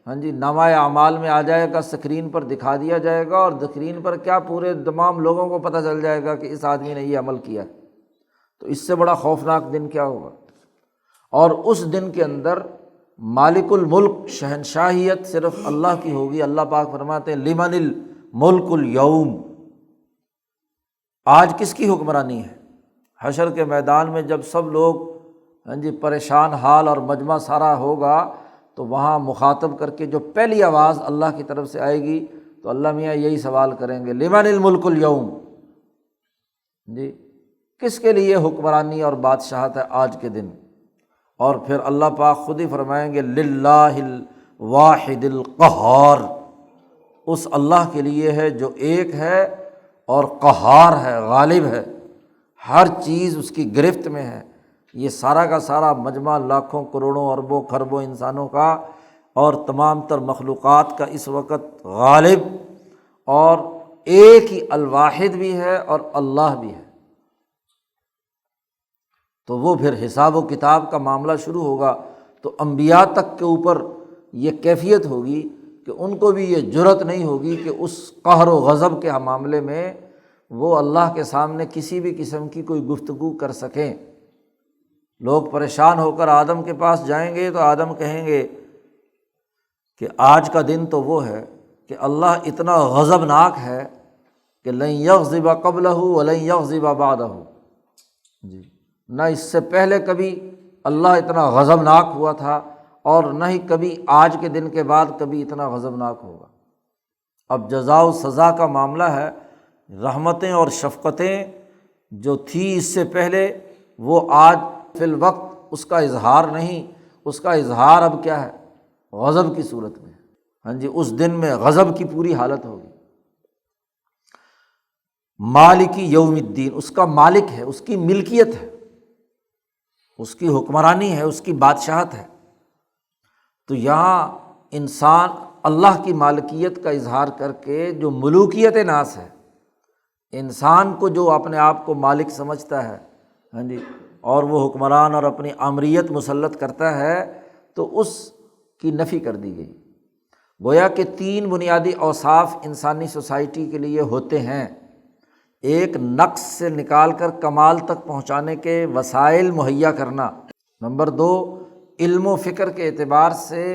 نامہ اعمال میں آ جائے گا، اسکرین پر دکھا دیا جائے گا، اور اسکرین پر کیا پورے تمام لوگوں کو پتہ چل جائے گا کہ اس آدمی نے یہ عمل کیا ہے۔ تو اس سے بڑا خوفناک دن کیا ہوگا؟ اور اس دن کے اندر مالک الملک، شہنشاہیت صرف اللہ کی ہوگی۔ اللہ پاک فرماتے ہیں لمن الملک اليوم، آج کس کی حکمرانی ہے؟ حشر کے میدان میں جب سب لوگ پریشان حال اور مجمع سارا ہوگا تو وہاں مخاطب کر کے جو پہلی آواز اللہ کی طرف سے آئے گی تو اللہ میاں یہی سوال کریں گے، لمن الملک اليوم، جی، کس کے لیے حکمرانی اور بادشاہت ہے آج کے دن؟ اور پھر اللہ پاک خود ہی فرمائیں گے للہ الواحد القہار، اس اللہ کے لیے ہے جو ایک ہے اور قہار ہے، غالب ہے، ہر چیز اس کی گرفت میں ہے۔ یہ سارا کا سارا مجمع لاکھوں کروڑوں اربوں خربوں انسانوں کا اور تمام تر مخلوقات کا اس وقت غالب اور ایک ہی الواحد بھی ہے اور اللہ بھی ہے۔ تو وہ پھر حساب و کتاب کا معاملہ شروع ہوگا، تو انبیاء تک کے اوپر یہ کیفیت ہوگی کہ ان کو بھی یہ جرأت نہیں ہوگی کہ اس قہر و غضب کے معاملے میں وہ اللہ کے سامنے کسی بھی قسم کی کوئی گفتگو کر سکیں۔ لوگ پریشان ہو کر آدم کے پاس جائیں گے تو آدم کہیں گے کہ آج کا دن تو وہ ہے کہ اللہ اتنا غضبناک ہے کہ لن یغضب قبلہ ولن یغضب بعدہ، جی، نہ اس سے پہلے کبھی اللہ اتنا غضبناک ہوا تھا اور نہ ہی کبھی آج کے دن کے بعد کبھی اتنا غضبناک ہوگا۔ اب جزا و سزا کا معاملہ ہے، رحمتیں اور شفقتیں جو تھی اس سے پہلے وہ آج فی الوقت اس کا اظہار نہیں، اس کا اظہار اب کیا ہے؟ غضب کی صورت میں۔ ہاں جی، اس دن میں غضب کی پوری حالت ہوگی۔ مالکی یوم الدین، اس کا مالک ہے، اس کی ملکیت ہے، اس کی حکمرانی ہے، اس کی بادشاہت ہے۔ تو یہاں انسان اللہ کی مالکیت کا اظہار کر کے جو ملوکیت ناس ہے، انسان کو جو اپنے آپ کو مالک سمجھتا ہے، ہاں جی، اور وہ حکمران اور اپنی آمریت مسلط کرتا ہے، تو اس کی نفی کر دی گئی۔ گویا کہ تین بنیادی اوصاف انسانی سوسائٹی کے لیے ہوتے ہیں: ایک، نقص سے نکال کر کمال تک پہنچانے کے وسائل مہیا کرنا، نمبر دو، علم و فکر کے اعتبار سے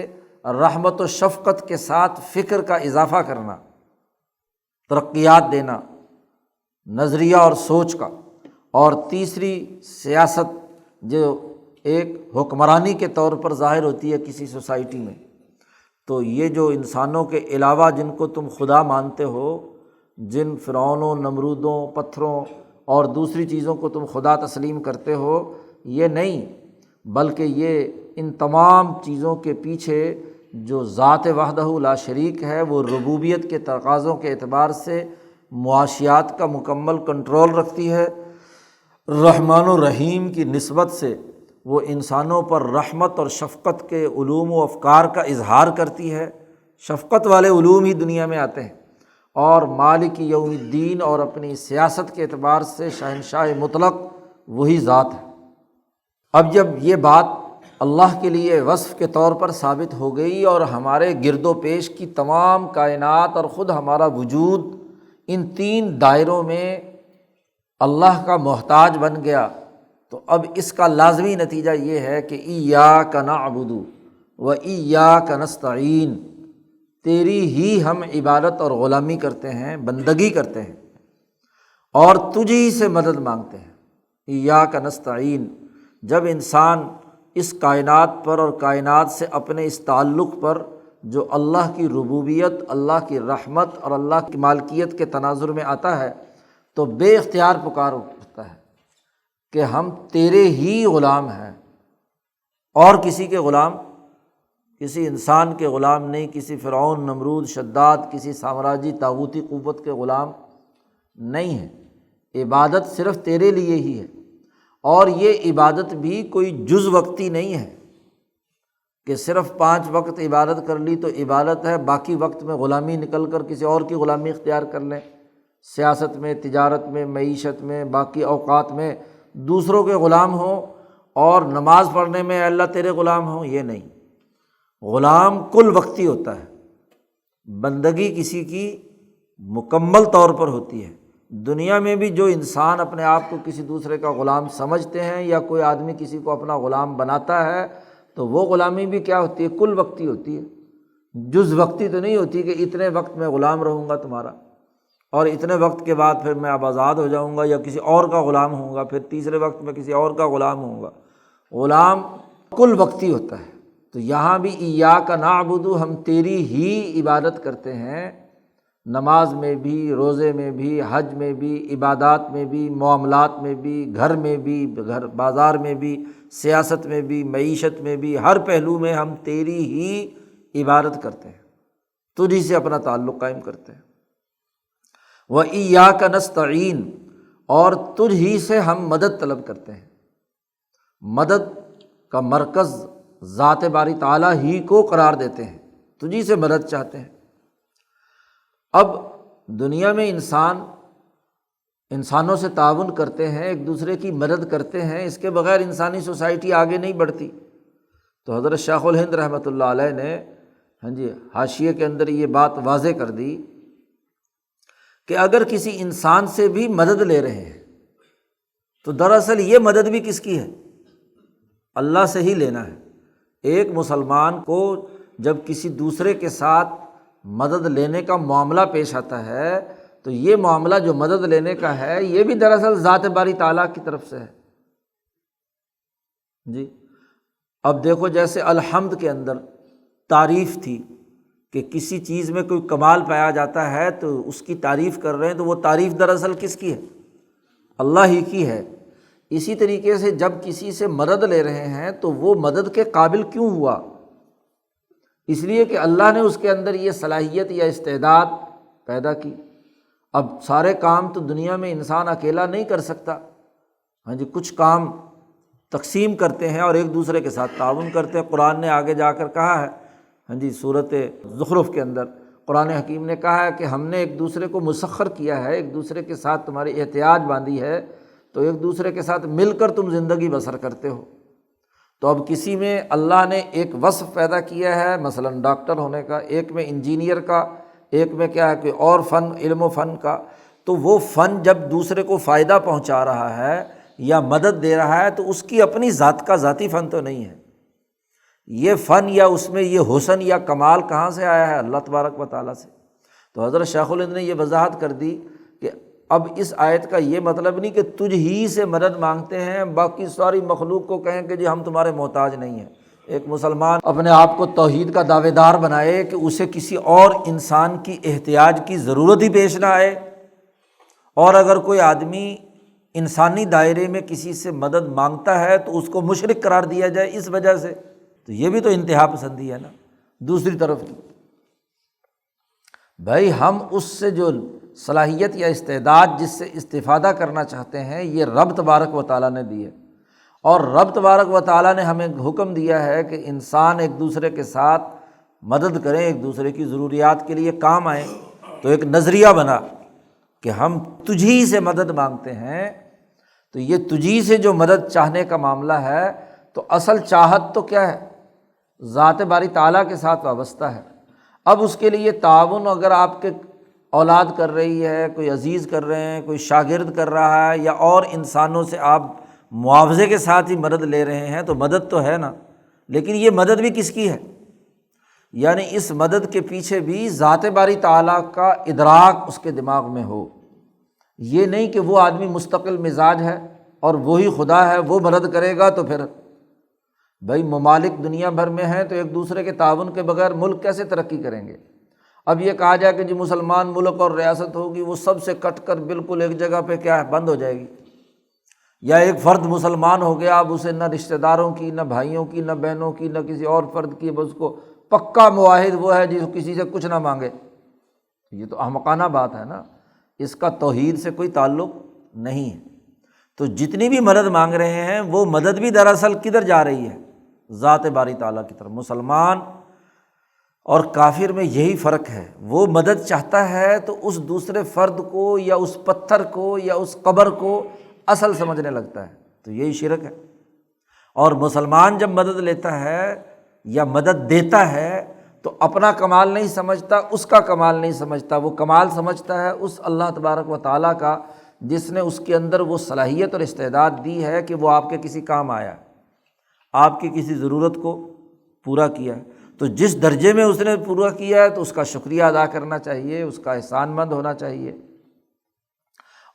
رحمت و شفقت کے ساتھ فکر کا اضافہ کرنا، ترقیات دینا نظریہ اور سوچ کا، اور تیسری سیاست جو ایک حکمرانی کے طور پر ظاہر ہوتی ہے کسی سوسائٹی میں۔ تو یہ جو انسانوں کے علاوہ جن کو تم خدا مانتے ہو، جن فرعونوں، نمرودوں، پتھروں اور دوسری چیزوں کو تم خدا تسلیم کرتے ہو، یہ نہیں، بلکہ یہ ان تمام چیزوں کے پیچھے جو ذات وحدہ لا شریک ہے، وہ ربوبیت کے تقاضوں کے اعتبار سے معاشیات کا مکمل کنٹرول رکھتی ہے۔ رحمن و رحیم کی نسبت سے وہ انسانوں پر رحمت اور شفقت کے علوم و افکار کا اظہار کرتی ہے، شفقت والے علوم ہی دنیا میں آتے ہیں، اور مالک یوم الدین اور اپنی سیاست کے اعتبار سے شہنشاہ مطلق وہی ذات ہے۔ اب جب یہ بات اللہ کے لیے وصف کے طور پر ثابت ہو گئی اور ہمارے گرد و پیش کی تمام کائنات اور خود ہمارا وجود ان تین دائروں میں اللہ کا محتاج بن گیا، تو اب اس کا لازمی نتیجہ یہ ہے کہ ایاک نعبد و ایاک نستعین، تیری ہی ہم عبادت اور غلامی کرتے ہیں، بندگی کرتے ہیں، اور تجھی سے مدد مانگتے ہیں۔ ایاک نستعین، جب انسان اس کائنات پر اور کائنات سے اپنے اس تعلق پر جو اللہ کی ربوبیت، اللہ کی رحمت اور اللہ کی مالکیت کے تناظر میں آتا ہے، تو بے اختیار پکار اٹھتا ہے کہ ہم تیرے ہی غلام ہیں، اور کسی کے غلام، کسی انسان کے غلام نہیں، کسی فرعون، نمرود، شداد، کسی سامراجی طاغوتی قوت کے غلام نہیں ہیں۔ عبادت صرف تیرے لیے ہی ہے، اور یہ عبادت بھی کوئی جز وقتی نہیں ہے کہ صرف 5 وقت عبادت کر لی تو عبادت ہے، باقی وقت میں غلامی نکل کر کسی اور کی غلامی اختیار کر لیں، سیاست میں، تجارت میں، معیشت میں، باقی اوقات میں دوسروں کے غلام ہوں، اور نماز پڑھنے میں اللہ تیرے غلام ہوں، یہ نہیں۔ غلام کل وقتی ہوتا ہے، بندگی کسی کی مکمل طور پر ہوتی ہے۔ دنیا میں بھی جو انسان اپنے آپ کو کسی دوسرے کا غلام سمجھتے ہیں، یا کوئی آدمی کسی کو اپنا غلام بناتا ہے، تو وہ غلامی بھی کیا ہوتی ہے؟ کل وقتی ہوتی ہے، جز وقتی تو نہیں ہوتی کہ اتنے وقت میں غلام رہوں گا تمہارا، اور اتنے وقت کے بعد پھر میں اب آزاد ہو جاؤں گا یا کسی اور کا غلام ہوں گا، پھر تیسرے وقت میں کسی اور کا غلام ہوں گا۔ غلام کل وقتی ہوتا ہے۔ تو یہاں بھی ایاک نعبد، ہم تیری ہی عبادت کرتے ہیں، نماز میں بھی، روزے میں بھی، حج میں بھی، عبادات میں بھی، معاملات میں بھی، گھر میں بھی، گھر بازار میں بھی، سیاست میں بھی، معیشت میں بھی، ہر پہلو میں ہم تیری ہی عبادت کرتے ہیں، تجھی سے اپنا تعلق قائم کرتے ہیں۔ وَإِيَّاكَ نَسْتَعِينُ، اور تجھ ہی سے ہم مدد طلب کرتے ہیں۔ مدد کا مرکز ذات باری تعالیٰ ہی کو قرار دیتے ہیں، تجھی سے مدد چاہتے ہیں۔ اب دنیا میں انسان انسانوں سے تعاون کرتے ہیں، ایک دوسرے کی مدد کرتے ہیں، اس کے بغیر انسانی سوسائٹی آگے نہیں بڑھتی۔ تو حضرت شیخ الہند رحمۃ اللہ علیہ نے حاشیے کے اندر یہ بات واضح کر دی کہ اگر کسی انسان سے بھی مدد لے رہے ہیں تو دراصل یہ مدد بھی کس کی ہے؟ اللہ سے ہی لینا ہے۔ ایک مسلمان کو جب کسی دوسرے کے ساتھ مدد لینے کا معاملہ پیش آتا ہے تو یہ معاملہ جو مدد لینے کا ہے یہ بھی دراصل ذات باری تعالیٰ کی طرف سے ہے۔ جی اب دیکھو، جیسے الحمد کے اندر تعریف تھی کہ کسی چیز میں کوئی کمال پایا جاتا ہے تو اس کی تعریف کر رہے ہیں، تو وہ تعریف دراصل کس کی ہے؟ اللہ ہی کی ہے۔ اسی طریقے سے جب کسی سے مدد لے رہے ہیں تو وہ مدد کے قابل کیوں ہوا؟ اس لیے کہ اللہ نے اس کے اندر یہ صلاحیت یا استعداد پیدا کی۔ اب سارے کام تو دنیا میں انسان اکیلا نہیں کر سکتا، کچھ کام تقسیم کرتے ہیں اور ایک دوسرے کے ساتھ تعاون کرتے ہیں۔ قرآن نے آگے جا کر کہا ہے سورۃ زخرف کے اندر قرآن حکیم نے کہا ہے کہ ہم نے ایک دوسرے کو مسخر کیا ہے، ایک دوسرے کے ساتھ تمہاری احتیاج باندھی ہے تو ایک دوسرے کے ساتھ مل کر تم زندگی بسر کرتے ہو۔ تو اب کسی میں اللہ نے ایک وصف پیدا کیا ہے، مثلاً ڈاکٹر ہونے کا، ایک میں انجینئر کا، ایک میں کیا ہے کہ اور فن، علم و فن کا، تو وہ فن جب دوسرے کو فائدہ پہنچا رہا ہے یا مدد دے رہا ہے تو اس کی اپنی ذات کا ذاتی فن تو نہیں ہے۔ یہ فن یا اس میں یہ حسن یا کمال کہاں سے آیا ہے؟ اللہ تبارک و تعالیٰ سے۔ تو حضرت شیخ الہند نے یہ وضاحت کر دی کہ اب اس آیت کا یہ مطلب نہیں کہ تجھ ہی سے مدد مانگتے ہیں، باقی ساری مخلوق کو کہیں کہ جی ہم تمہارے محتاج نہیں ہیں۔ ایک مسلمان اپنے آپ کو توحید کا دعوے دار بنائے کہ اسے کسی اور انسان کی احتیاج کی ضرورت ہی پیش نہ آئے، اور اگر کوئی آدمی انسانی دائرے میں کسی سے مدد مانگتا ہے تو اس کو مشرک قرار دیا جائے اس وجہ سے، تو یہ بھی تو انتہا پسندی ہے نا۔ دوسری طرف بھائی ہم اس سے جو صلاحیت یا استعداد جس سے استفادہ کرنا چاہتے ہیں یہ رب تبارک و تعالیٰ نے دی ہے، اور رب تبارک و تعالیٰ نے ہمیں حکم دیا ہے کہ انسان ایک دوسرے کے ساتھ مدد کریں، ایک دوسرے کی ضروریات کے لیے کام آئیں۔ تو ایک نظریہ بنا کہ ہم تجھی سے مدد مانگتے ہیں، تو یہ تجھی سے جو مدد چاہنے کا معاملہ ہے تو اصل چاہت تو کیا ہے؟ ذات باری تعالیٰ کے ساتھ وابستہ ہے۔ اب اس کے لیے تعاون اگر آپ کے اولاد کر رہی ہے، کوئی عزیز کر رہے ہیں، کوئی شاگرد کر رہا ہے، یا اور انسانوں سے آپ معاوضے کے ساتھ ہی مدد لے رہے ہیں تو مدد تو ہے نا، لیکن یہ مدد بھی کس کی ہے؟ یعنی اس مدد کے پیچھے بھی ذات باری تعالیٰ کا ادراک اس کے دماغ میں ہو۔ یہ نہیں کہ وہ آدمی مستقل مزاج ہے اور وہی خدا ہے، وہ مدد کرے گا تو پھر بھائی ممالک دنیا بھر میں ہیں تو ایک دوسرے کے تعاون کے بغیر ملک کیسے ترقی کریں گے؟ اب یہ کہا جائے کہ جی مسلمان ملک اور ریاست ہوگی، وہ سب سے کٹ کر بالکل ایک جگہ پہ کیا ہے بند ہو جائے گی، یا ایک فرد مسلمان ہو گیا، اب اسے نہ رشتہ داروں کی، نہ بھائیوں کی، نہ بہنوں کی، نہ کسی اور فرد کی، بس کو پکا معاہد وہ ہے جس کسی سے کچھ نہ مانگے۔ یہ تو احمقانہ بات ہے نا، اس کا توحید سے کوئی تعلق نہیں ہے۔ تو جتنی بھی مدد مانگ رہے ہیں وہ مدد بھی دراصل کدھر جا رہی ہے؟ ذات باری تعالیٰ کی طرف۔ مسلمان اور کافر میں یہی فرق ہے، وہ مدد چاہتا ہے تو اس دوسرے فرد کو یا اس پتھر کو یا اس قبر کو اصل سمجھنے لگتا ہے، تو یہی شرک ہے۔ اور مسلمان جب مدد لیتا ہے یا مدد دیتا ہے تو اپنا کمال نہیں سمجھتا، اس کا کمال نہیں سمجھتا، وہ کمال سمجھتا ہے اس اللہ تبارک و تعالیٰ کا جس نے اس کے اندر وہ صلاحیت اور استعداد دی ہے کہ وہ آپ کے کسی کام آیا، آپ کی کسی ضرورت کو پورا کیا ہے۔ تو جس درجے میں اس نے پورا کیا ہے تو اس کا شکریہ ادا کرنا چاہیے، اس کا احسان مند ہونا چاہیے،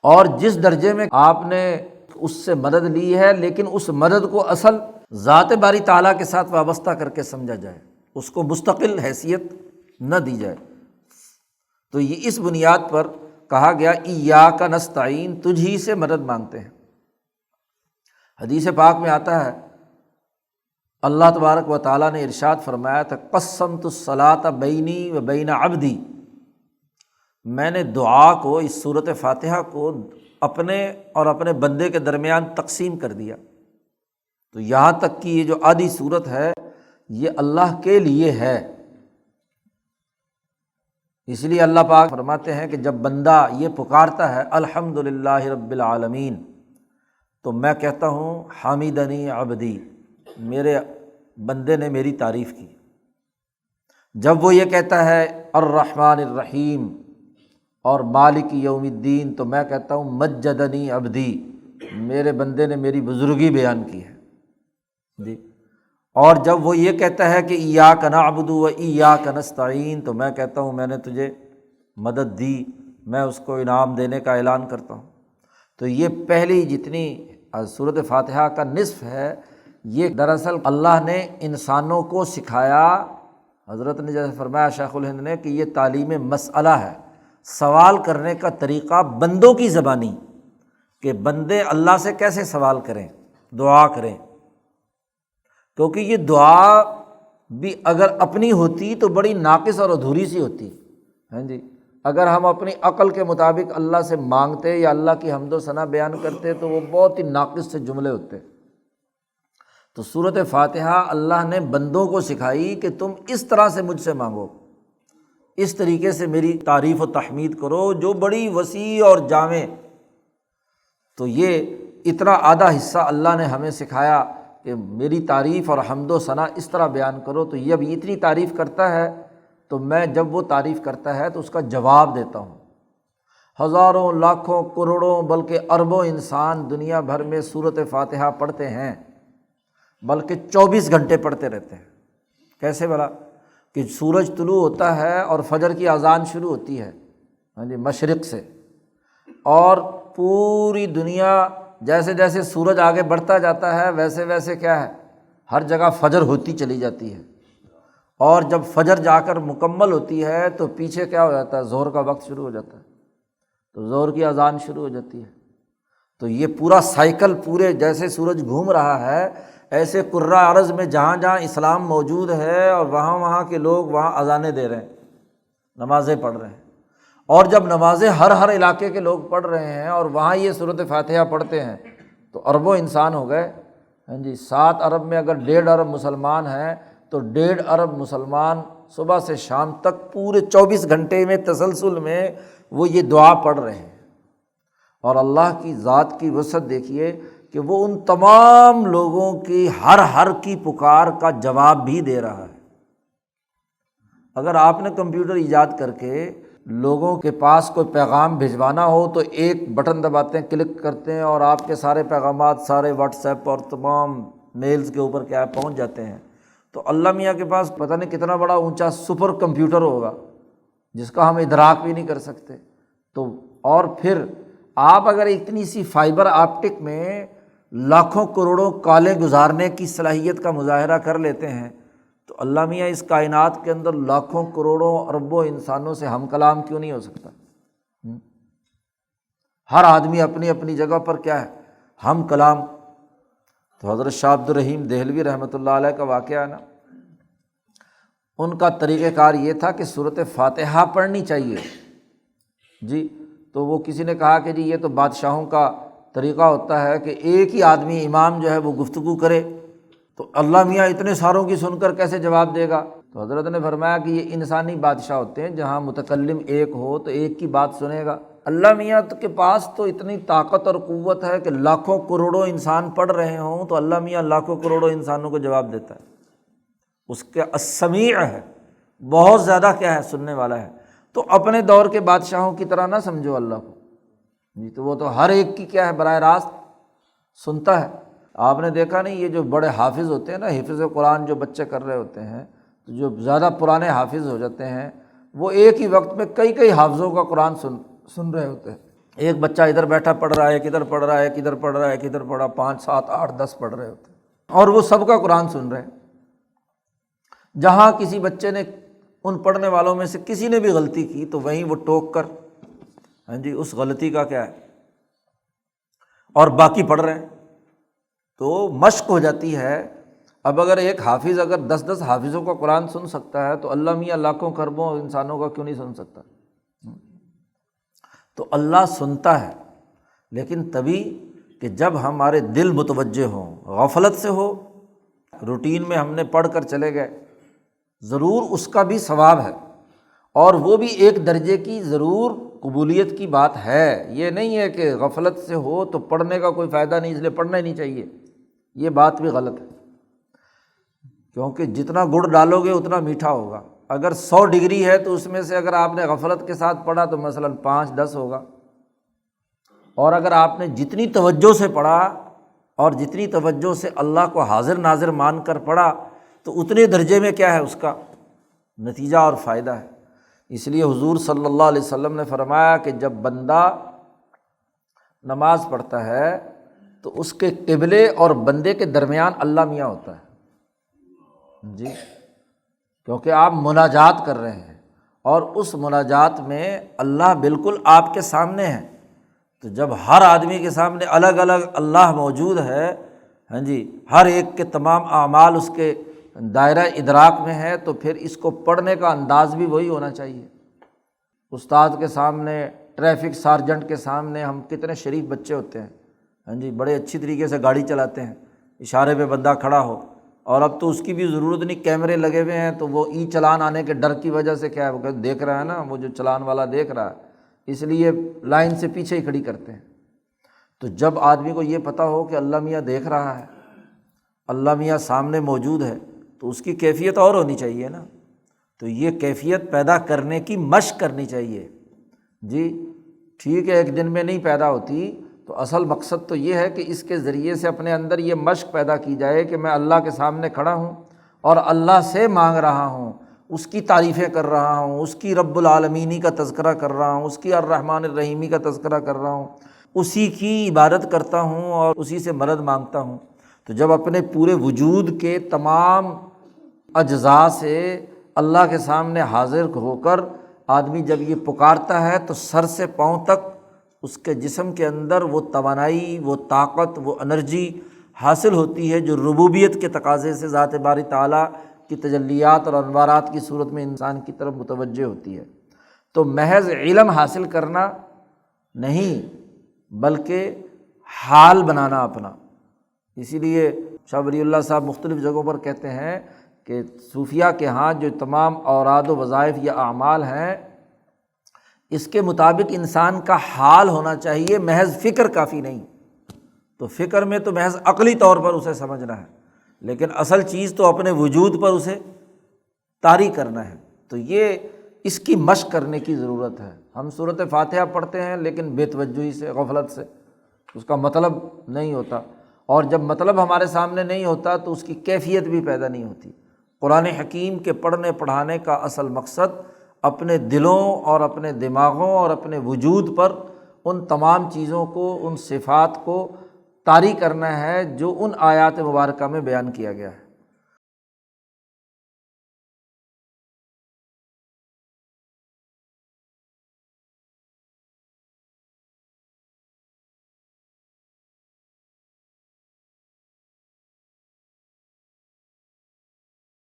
اور جس درجے میں آپ نے اس سے مدد لی ہے لیکن اس مدد کو اصل ذات باری تعالیٰ کے ساتھ وابستہ کر کے سمجھا جائے، اس کو مستقل حیثیت نہ دی جائے۔ تو یہ اس بنیاد پر کہا گیا ایاک نستعین، تجھ ہی سے مدد مانگتے ہیں۔ حدیث پاک میں آتا ہے اللہ تبارک و تعالیٰ نے ارشاد فرمایا تھا قسمت الصلاۃ بینی و بین عبدی، میں نے دعا کو، اس سورۃ فاتحہ کو اپنے اور اپنے بندے کے درمیان تقسیم کر دیا۔ تو یہاں تک کہ یہ جو آدھی سورت ہے یہ اللہ کے لیے ہے، اس لیے اللہ پاک فرماتے ہیں کہ جب بندہ یہ پکارتا ہے الحمدللہ رب العالمین، تو میں کہتا ہوں حامدنی عبدی، میرے بندے نے میری تعریف کی۔ جب وہ یہ کہتا ہے الرحمن الرحیم اور مالک یوم الدین، تو میں کہتا ہوں مجدنی عبدی، میرے بندے نے میری بزرگی بیان کی ہے جی۔ اور جب وہ یہ کہتا ہے کہ ایاک نعبد و ایاک نستعین، تو میں کہتا ہوں میں نے تجھے مدد دی، میں اس کو انعام دینے کا اعلان کرتا ہوں۔ تو یہ پہلی جتنی سورۃ فاتحہ کا نصف ہے، یہ دراصل اللہ نے انسانوں کو سکھایا۔ حضرت نے جیسے فرمایا شیخ الہند نے کہ یہ تعلیم مسئلہ ہے، سوال کرنے کا طریقہ بندوں کی زبانی، کہ بندے اللہ سے کیسے سوال کریں، دعا کریں، کیونکہ یہ دعا بھی اگر اپنی ہوتی تو بڑی ناقص اور ادھوری سی ہوتی ہے جی۔ اگر ہم اپنی عقل کے مطابق اللہ سے مانگتے یا اللہ کی حمد و ثنا بیان کرتے تو وہ بہت ہی ناقص سے جملے ہوتے۔ تو سورۃ فاتحہ اللہ نے بندوں کو سکھائی کہ تم اس طرح سے مجھ سے مانگو، اس طریقے سے میری تعریف و تحمید کرو جو بڑی وسیع اور جامع۔ تو یہ اتنا آدھا حصہ اللہ نے ہمیں سکھایا کہ میری تعریف اور حمد و ثنا اس طرح بیان کرو۔ تو یہ اب اتنی تعریف کرتا ہے تو میں جب وہ تعریف کرتا ہے تو اس کا جواب دیتا ہوں۔ ہزاروں لاکھوں کروڑوں بلکہ اربوں انسان دنیا بھر میں سورۃ فاتحہ پڑھتے ہیں، بلکہ 24 گھنٹے پڑھتے رہتے ہیں۔ کیسے بھلا؟ کہ سورج طلوع ہوتا ہے اور فجر کی اذان شروع ہوتی ہے ہاں جی مشرق سے، اور پوری دنیا جیسے جیسے سورج آگے بڑھتا جاتا ہے ویسے ویسے کیا ہے، ہر جگہ فجر ہوتی چلی جاتی ہے، اور جب فجر جا کر مکمل ہوتی ہے تو پیچھے کیا ہو جاتا ہے، ظہر کا وقت شروع ہو جاتا ہے، تو ظہر کی اذان شروع ہو جاتی ہے۔ تو یہ پورا سائیکل، پورے جیسے سورج گھوم رہا ہے ایسے کرۂ ارض میں جہاں جہاں اسلام موجود ہے اور وہاں وہاں کے لوگ وہاں اذانیں دے رہے ہیں، نمازیں پڑھ رہے ہیں، اور جب نمازیں ہر علاقے کے لوگ پڑھ رہے ہیں اور وہاں یہ سورۃ فاتحہ پڑھتے ہیں تو اربوں انسان ہو گئے ہاں جی۔ 7 ارب میں اگر 1.5 ارب مسلمان ہیں تو 1.5 ارب مسلمان صبح سے شام تک پورے 24 گھنٹے میں تسلسل میں وہ یہ دعا پڑھ رہے ہیں۔ اور اللہ کی ذات کی وسعت دیکھیے کہ وہ ان تمام لوگوں کی ہر کی پکار کا جواب بھی دے رہا ہے۔ اگر آپ نے کمپیوٹر ایجاد کر کے لوگوں کے پاس کوئی پیغام بھجوانا ہو تو ایک بٹن دباتے ہیں، کلک کرتے ہیں اور آپ کے سارے پیغامات سارے واٹس ایپ اور تمام میلز کے اوپر کیا پہنچ جاتے ہیں۔ تو اللہ میاں کے پاس پتہ نہیں کتنا بڑا اونچا سپر کمپیوٹر ہوگا جس کا ہم ادراک بھی نہیں کر سکتے۔ تو اور پھر آپ اگر اتنی سی فائبر آپٹک میں لاکھوں کروڑوں کالیں گزارنے کی صلاحیت کا مظاہرہ کر لیتے ہیں تو اللہ میاں اس کائنات کے اندر لاکھوں کروڑوں اربوں انسانوں سے ہم کلام کیوں نہیں ہو سکتا؟ ہر آدمی اپنی اپنی جگہ پر کیا ہے، ہم کلام۔ تو حضرت شاہ عبد الرحیم دہلوی رحمۃ اللہ علیہ کا واقعہ ہے نا، ان کا طریقہ کار یہ تھا کہ سورۃ فاتحہ پڑھنی چاہیے جی۔ تو وہ کسی نے کہا کہ جی یہ تو بادشاہوں کا طریقہ ہوتا ہے کہ ایک ہی آدمی امام جو ہے وہ گفتگو کرے، تو اللہ میاں اتنے ساروں کی سن کر کیسے جواب دے گا؟ تو حضرت نے فرمایا کہ یہ انسانی بادشاہ ہوتے ہیں، جہاں متکلم ایک ہو تو ایک کی بات سنے گا۔ اللہ میاں کے پاس تو اتنی طاقت اور قوت ہے کہ لاکھوں کروڑوں انسان پڑھ رہے ہوں تو اللہ میاں لاکھوں کروڑوں انسانوں کو جواب دیتا ہے۔ اس کے السمیع ہے، بہت زیادہ کیا ہے، سننے والا ہے۔ تو اپنے دور کے بادشاہوں کی طرح نہ سمجھو اللہ کو جی، تو وہ تو ہر ایک کی کیا ہے، براہ راست سنتا ہے۔ آپ نے دیکھا نہیں، یہ جو بڑے حافظ ہوتے ہیں نا، حفظ قرآن جو بچے کر رہے ہوتے ہیں، تو جو زیادہ پرانے حافظ ہو جاتے ہیں وہ ایک ہی وقت میں کئی حافظوں کا قرآن سن رہے ہوتے ہیں۔ ایک بچہ ادھر بیٹھا پڑھ رہا ہے، ایک ادھر پڑھ رہا ہے، ایک ادھر پڑھ رہا ہے، ایک ادھر پڑھا، 5 7 8 10 پڑھ رہے ہوتے ہیں اور وہ سب کا قرآن سن رہے ہیں۔ جہاں کسی بچے نے ان پڑھنے والوں میں سے کسی نے بھی غلطی کی تو وہیں وہ ٹوک کر ہاں جی اس غلطی کا کیا ہے، اور باقی پڑھ رہے ہیں، تو مشق ہو جاتی ہے۔ اب اگر ایک حافظ اگر 10 حافظوں کا قرآن سن سکتا ہے تو اللہ میاں لاکھوں کروڑوں انسانوں کا کیوں نہیں سن سکتا؟ تو اللہ سنتا ہے، لیکن تبھی کہ جب ہمارے دل متوجہ ہوں، غفلت سے ہو، روٹین میں ہم نے پڑھ کر چلے گئے، ضرور اس کا بھی ثواب ہے اور وہ بھی ایک درجے کی ضرور قبولیت کی بات ہے، یہ نہیں ہے کہ غفلت سے ہو تو پڑھنے کا کوئی فائدہ نہیں، اس لیے پڑھنا ہی نہیں چاہیے، یہ بات بھی غلط ہے، کیونکہ جتنا گڑ ڈالو گے اتنا میٹھا ہوگا۔ اگر 100 ڈگری ہے تو اس میں سے اگر آپ نے غفلت کے ساتھ پڑھا تو مثلاً 5-10 ہوگا، اور اگر آپ نے جتنی توجہ سے پڑھا اور جتنی توجہ سے اللہ کو حاضر ناظر مان کر پڑھا تو اتنے درجے میں کیا ہے اس کا نتیجہ اور فائدہ ہے۔ اس لیے حضور صلی اللہ علیہ وسلم نے فرمایا کہ جب بندہ نماز پڑھتا ہے تو اس کے قبلے اور بندے کے درمیان اللہ میاں ہوتا ہے جی، کیونکہ آپ مناجات کر رہے ہیں اور اس مناجات میں اللہ بالکل آپ کے سامنے ہے، تو جب ہر آدمی کے سامنے الگ الگ اللہ موجود ہے، ہاں جی، ہر ایک کے تمام اعمال اس کے دائرہ ادراک میں ہے، تو پھر اس کو پڑھنے کا انداز بھی وہی ہونا چاہیے۔ استاد کے سامنے، ٹریفک سارجنٹ کے سامنے ہم کتنے شریف بچے ہوتے ہیں، ہاں جی، بڑے اچھی طریقے سے گاڑی چلاتے ہیں، اشارے پہ بندہ کھڑا ہو، اور اب تو اس کی بھی ضرورت نہیں، کیمرے لگے ہوئے ہیں، تو وہ ای چلان آنے کے ڈر کی وجہ سے کیا ہے، وہ دیکھ رہا ہے نا، وہ جو چلان والا دیکھ رہا ہے، اس لیے لائن سے پیچھے ہی کھڑی کرتے ہیں۔ تو جب آدمی کو یہ پتہ ہو کہ اللہ میاں دیکھ رہا ہے، اللہ میاں سامنے موجود ہے، تو اس کی کیفیت اور ہونی چاہیے نا، تو یہ کیفیت پیدا کرنے کی مشق کرنی چاہیے جی۔ ٹھیک ہے، ایک دن میں نہیں پیدا ہوتی، تو اصل مقصد تو یہ ہے کہ اس کے ذریعے سے اپنے اندر یہ مشق پیدا کی جائے کہ میں اللہ کے سامنے کھڑا ہوں اور اللہ سے مانگ رہا ہوں، اس کی تعریفیں کر رہا ہوں، اس کی رب العالمینی کا تذکرہ کر رہا ہوں، اس کی الرحمن الرحیمی کا تذکرہ کر رہا ہوں، اسی کی عبادت کرتا ہوں اور اسی سے مدد مانگتا ہوں۔ تو جب اپنے پورے وجود کے تمام اجزاء سے اللہ کے سامنے حاضر ہو کر آدمی جب یہ پکارتا ہے تو سر سے پاؤں تک اس کے جسم کے اندر وہ توانائی، وہ طاقت، وہ انرجی حاصل ہوتی ہے جو ربوبیت کے تقاضے سے ذات باری تعالیٰ کی تجلیات اور انوارات کی صورت میں انسان کی طرف متوجہ ہوتی ہے۔ تو محض علم حاصل کرنا نہیں بلکہ حال بنانا اپنا۔ اسی لیے شاہ ولی اللہ صاحب مختلف جگہوں پر کہتے ہیں کہ صوفیہ کے ہاں جو تمام اوراد و وظائف یا اعمال ہیں، اس کے مطابق انسان کا حال ہونا چاہیے، محض فکر کافی نہیں۔ تو فکر میں تو محض عقلی طور پر اسے سمجھنا ہے، لیکن اصل چیز تو اپنے وجود پر اسے طاری کرنا ہے۔ تو یہ اس کی مشق کرنے کی ضرورت ہے۔ ہم سورۃ فاتحہ پڑھتے ہیں لیکن بے توجہی سے، غفلت سے، اس کا مطلب نہیں ہوتا، اور جب مطلب ہمارے سامنے نہیں ہوتا تو اس کی کیفیت بھی پیدا نہیں ہوتی۔ قرآن حکیم کے پڑھنے پڑھانے کا اصل مقصد اپنے دلوں اور اپنے دماغوں اور اپنے وجود پر ان تمام چیزوں کو، ان صفات کو طاری کرنا ہے جو ان آیات مبارکہ میں بیان کیا گیا ہے۔